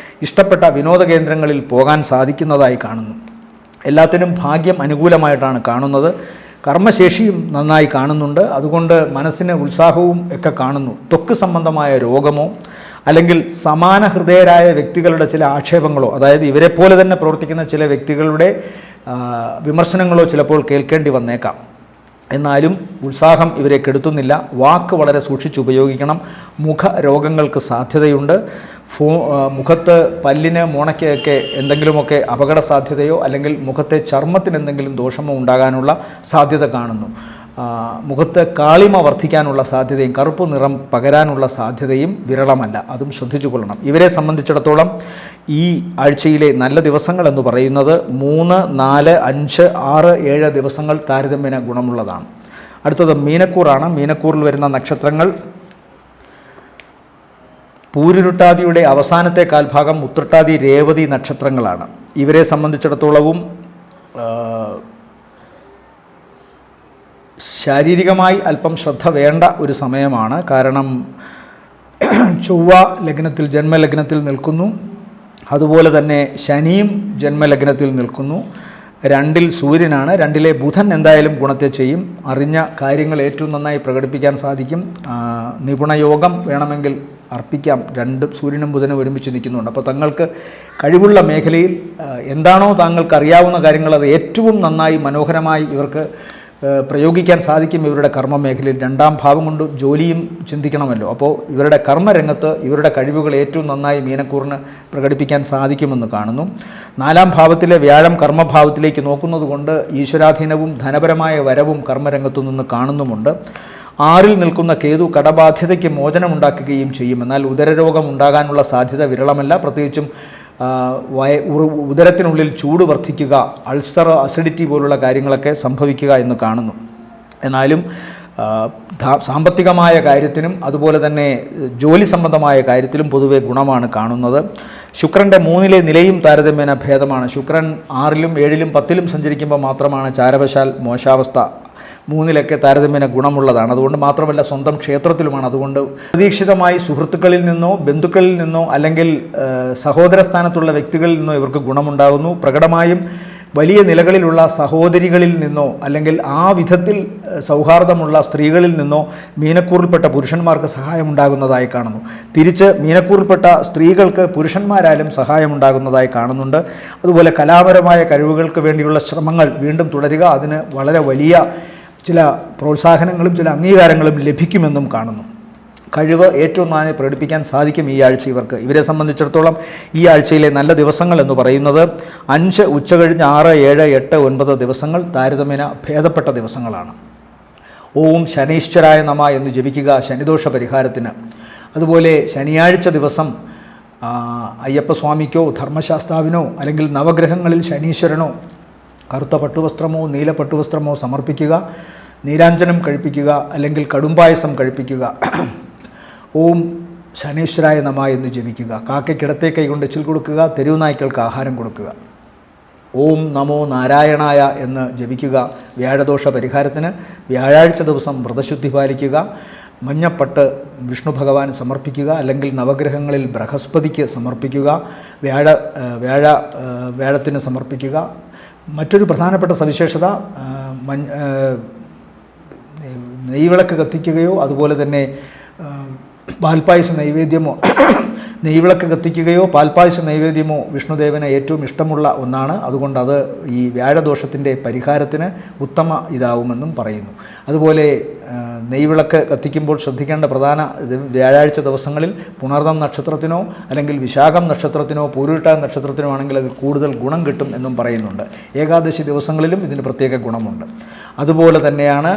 A: ഇഷ്ടപ്പെട്ട വിനോദ കേന്ദ്രങ്ങളിൽ പോകാൻ സാധിക്കുന്നതായി കാണുന്നു. എല്ലാത്തിനും ഭാഗ്യം അനുകൂലമായിട്ടാണ് കാണുന്നത്. കർമ്മശേഷിയും നന്നായി കാണുന്നുണ്ട്. അതുകൊണ്ട് മനസ്സിന് ഉത്സാഹവും ഒക്കെ കാണുന്നു. ത്വക്ക് സംബന്ധമായ രോഗമോ അല്ലെങ്കിൽ സമാന ഹൃദയരായ വ്യക്തികളുടെ ചില ആക്ഷേപങ്ങളോ, അതായത് ഇവരെപ്പോലെ തന്നെ പ്രവർത്തിക്കുന്ന ചില വ്യക്തികളുടെ വിമർശനങ്ങളോ ചിലപ്പോൾ കേൾക്കേണ്ടി വന്നേക്കാം. എന്നാലും ഉത്സാഹം ഇവരെ കെടുത്തുന്നില്ല. വാക്ക് വളരെ സൂക്ഷിച്ചുപയോഗിക്കണം. മുഖരോഗങ്ങൾക്ക് സാധ്യതയുണ്ട്. മുഖത്ത് പല്ലിന് മോണയ്ക്കൊക്കെ എന്തെങ്കിലുമൊക്കെ അപകട സാധ്യതയോ അല്ലെങ്കിൽ മുഖത്തെ ചർമ്മത്തിന് എന്തെങ്കിലും ദോഷമോ ഉണ്ടാകാനുള്ള സാധ്യത കാണുന്നു. മുഖത്ത് കാളിമ വർദ്ധിക്കാനുള്ള സാധ്യതയും കറുപ്പ് നിറം പകരാനുള്ള സാധ്യതയും വിരളമല്ല. അതും ശ്രദ്ധിച്ചു കൊള്ളണം. ഇവരെ സംബന്ധിച്ചിടത്തോളം ഈ ആഴ്ചയിലെ നല്ല ദിവസങ്ങൾ എന്ന് പറയുന്നത് 3, 4, 5, 6, 7 ദിവസങ്ങൾ താരതമ്യേന ഗുണമുള്ളതാണ്. അടുത്തത് മീനക്കൂറാണ്. മീനക്കൂറിൽ വരുന്ന നക്ഷത്രങ്ങൾ പൂരുരുട്ടാതിയുടെ അവസാനത്തെ കാൽഭാഗം, ഉത്രട്ടാതി, രേവതി നക്ഷത്രങ്ങളാണ്. ഇവരെ സംബന്ധിച്ചിടത്തോളവും ശാരീരികമായി അല്പം ശ്രദ്ധ വേണ്ട ഒരു സമയമാണ്. കാരണം ചൊവ്വ ലഗ്നത്തിൽ ജന്മലഗ്നത്തിൽ നിൽക്കുന്നു. അതുപോലെ തന്നെ ശനിയും ജന്മലഗ്നത്തിൽ നിൽക്കുന്നു. 2-ൽ സൂര്യനാണ്. 2-ലെ ബുധൻ എന്തായാലും ഗുണത്തെ ചെയ്യും. അറിഞ്ഞ കാര്യങ്ങൾ ഏറ്റവും നന്നായി പ്രകടിപ്പിക്കാൻ സാധിക്കും. നിപുണയോഗം വേണമെങ്കിൽ അർപ്പിക്കാം. 2 സൂര്യനും ബുധനും ഒരുമിച്ച് നിൽക്കുന്നുണ്ട്. അപ്പോൾ തങ്ങൾക്ക് കഴിവുള്ള മേഖലയിൽ എന്താണോ താങ്കൾക്ക് അറിയാവുന്ന കാര്യങ്ങൾ അത് ഏറ്റവും നന്നായി മനോഹരമായി ഇവർക്ക് പ്രയോഗിക്കാൻ സാധിക്കും. ഇവരുടെ കർമ്മ മേഖലയിൽ 2-ാം ഭാവം കൊണ്ട് ജോലിയും ചിന്തിക്കണമല്ലോ. അപ്പോൾ ഇവരുടെ കർമ്മരംഗത്ത് ഇവരുടെ കഴിവുകൾ ഏറ്റവും നന്നായി മീനക്കൂറിന് പ്രകടിപ്പിക്കാൻ സാധിക്കുമെന്ന് കാണുന്നു. 4-ാം ഭാവത്തിലെ വ്യാഴം കർമ്മഭാവത്തിലേക്ക് നോക്കുന്നത് കൊണ്ട് ഈശ്വരാധീനവും ധനപരമായ വരവും കർമ്മരംഗത്തു നിന്ന് കാണുന്നുമുണ്ട്. 6-ൽ നിൽക്കുന്ന കേതു കടബാധ്യതയ്ക്ക് മോചനമുണ്ടാക്കുകയും ചെയ്യും. എന്നാൽ ഉദരരോഗം ഉണ്ടാകാനുള്ള സാധ്യത വിരളമല്ല. പ്രത്യേകിച്ചും ഉദരത്തിനുള്ളിൽ ചൂട് വർദ്ധിക്കുക, അൾസർ, അസിഡിറ്റി പോലുള്ള കാര്യങ്ങളൊക്കെ സംഭവിക്കുക എന്ന് കാണുന്നു. എന്നാലും സാമ്പത്തികമായ കാര്യത്തിനും അതുപോലെ തന്നെ ജോലി സംബന്ധമായ കാര്യത്തിലും പൊതുവെ ഗുണമാണ് കാണുന്നത്. ശുക്രൻ്റെ 3-ലെ നിലയും താരതമ്യേന ഭേദമാണ്. ശുക്രൻ 6-ലും 7-ലും 10-ലും സഞ്ചരിക്കുമ്പോൾ മാത്രമാണ് ചാരവശാൽ മോശാവസ്ഥ. 3-ലൊക്കെ താരതമ്യേന ഗുണമുള്ളതാണ്. അതുകൊണ്ട് മാത്രമല്ല സ്വന്തം ക്ഷേത്രത്തിലുമാണ്. അതുകൊണ്ട് പ്രതീക്ഷിതമായി സുഹൃത്തുക്കളിൽ നിന്നോ ബന്ധുക്കളിൽ നിന്നോ അല്ലെങ്കിൽ സഹോദര സ്ഥാനത്തുള്ള വ്യക്തികളിൽ നിന്നോ ഇവർക്ക് ഗുണമുണ്ടാകുന്നു. പ്രകടമായും വലിയ നിലകളിലുള്ള സഹോദരികളിൽ നിന്നോ അല്ലെങ്കിൽ ആ വിധത്തിൽ സൗഹാർദ്ദമുള്ള സ്ത്രീകളിൽ നിന്നോ മീനക്കൂറിൽപ്പെട്ട പുരുഷന്മാർക്ക് സഹായമുണ്ടാകുന്നതായി കാണുന്നു. തിരിച്ച് മീനക്കൂറിൽപ്പെട്ട സ്ത്രീകൾക്ക് പുരുഷന്മാരാലും സഹായമുണ്ടാകുന്നതായി കാണുന്നുണ്ട്. അതുപോലെ കലാപരമായ കഴിവുകൾക്ക് വേണ്ടിയുള്ള ശ്രമങ്ങൾ വീണ്ടും തുടരുക. അതിന് വളരെ വലിയ ചില പ്രോത്സാഹനങ്ങളും ചില അംഗീകാരങ്ങളും ലഭിക്കുമെന്നും കാണുന്നു. കഴിവ് ഏറ്റവും നന്നായി പ്രകടിപ്പിക്കാൻ സാധിക്കും ഈ ആഴ്ച ഇവർക്ക്. ഇവരെ സംബന്ധിച്ചിടത്തോളം ഈ ആഴ്ചയിലെ നല്ല ദിവസങ്ങൾ എന്ന് പറയുന്നത് 5 ഉച്ചകഴിഞ്ഞ് 6, 7, 8, 9 ദിവസങ്ങൾ താരതമ്യേന ഭേദപ്പെട്ട ദിവസങ്ങളാണ്. ഓം ശനീശ്വരായ നമ എന്ന് ജപിക്കുക ശനിദോഷ പരിഹാരത്തിന്. അതുപോലെ ശനിയാഴ്ച ദിവസം അയ്യപ്പസ്വാമിക്കോ ധർമ്മശാസ്താവിനോ അല്ലെങ്കിൽ നവഗ്രഹങ്ങളിൽ ശനീശ്വരനോ കറുത്ത പട്ടുവസ്ത്രമോ നീല പട്ടുവസ്ത്രമോ സമർപ്പിക്കുക. നീരാഞ്ജനം കഴിപ്പിക്കുക അല്ലെങ്കിൽ കടുംപായസം കഴിപ്പിക്കുക. ഓം ശനീശ്വരായ നമ എന്ന് ജപിക്കുക. കാക്കയ്ക്കിടത്തെ കൈകൊണ്ട് എച്ചിൽ കൊടുക്കുക. തെരുവ് നായ്ക്കൾക്ക് ആഹാരം കൊടുക്കുക. ഓം നമോ നാരായണായ എന്ന് ജപിക്കുക വ്യാഴദോഷ പരിഹാരത്തിന്. വ്യാഴാഴ്ച ദിവസം വ്രതശുദ്ധി പാലിക്കുക. മഞ്ഞപ്പട്ട് വിഷ്ണു ഭഗവാൻ സമർപ്പിക്കുക അല്ലെങ്കിൽ നവഗ്രഹങ്ങളിൽ ബൃഹസ്പതിക്ക് സമർപ്പിക്കുക. വ്യാഴത്തിന് സമർപ്പിക്കുക. മറ്റൊരു പ്രധാനപ്പെട്ട സവിശേഷത നെയ്വിളക്ക് കത്തിക്കുകയോ അതുപോലെ തന്നെ പാൽപ്പായസ നൈവേദ്യമോ നെയ്വിളക്ക് കത്തിക്കുകയോ പാൽപ്പായസ നൈവേദ്യമോ വിഷ്ണുദേവന് ഏറ്റവും ഇഷ്ടമുള്ള ഒന്നാണ്. അതുകൊണ്ട് അത് ഈ വ്യാഴദോഷത്തിൻ്റെ പരിഹാരത്തിന് ഉത്തമ ഇതാവുമെന്നും പറയുന്നു. അതുപോലെ നെയ്വിളക്ക് കത്തിക്കുമ്പോൾ ശ്രദ്ധിക്കേണ്ട പ്രധാന വ്യാഴാഴ്ച ദിവസങ്ങളിൽ പുണർദം നക്ഷത്രത്തിനോ അല്ലെങ്കിൽ വിശാഖം നക്ഷത്രത്തിനോ പൂരുരുട്ടാതി നക്ഷത്രത്തിനോ ആണെങ്കിൽ അതിൽ കൂടുതൽ ഗുണം കിട്ടും എന്നും പറയുന്നുണ്ട്. ഏകാദശി ദിവസങ്ങളിലും ഇതിന് പ്രത്യേക ഗുണമുണ്ട്. അതുപോലെ തന്നെയാണ്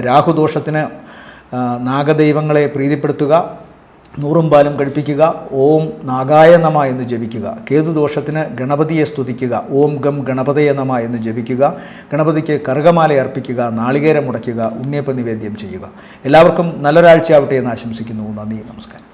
A: രാഹുദോഷത്തിന് നാഗദൈവങ്ങളെ പ്രീതിപ്പെടുത്തുക, നൂറും പാലും കഴിപ്പിക്കുക, ഓം നാഗായ നമ എന്ന് ജപിക്കുക. കേതുദോഷത്തിന് ഗണപതിയെ സ്തുതിക്കുക, ഓം ഗം ഗണപതയെ നമ എന്ന് ജപിക്കുക. ഗണപതിക്ക് കറുകമാല അർപ്പിക്കുക, നാളികേരം മുടയ്ക്കുക, ഉണ്ണിയപ്പ നിവേദ്യം ചെയ്യുക. എല്ലാവർക്കും നല്ലൊരാഴ്ചയാവട്ടെ എന്ന് ആശംസിക്കുന്നു. നന്ദി, നമസ്കാരം.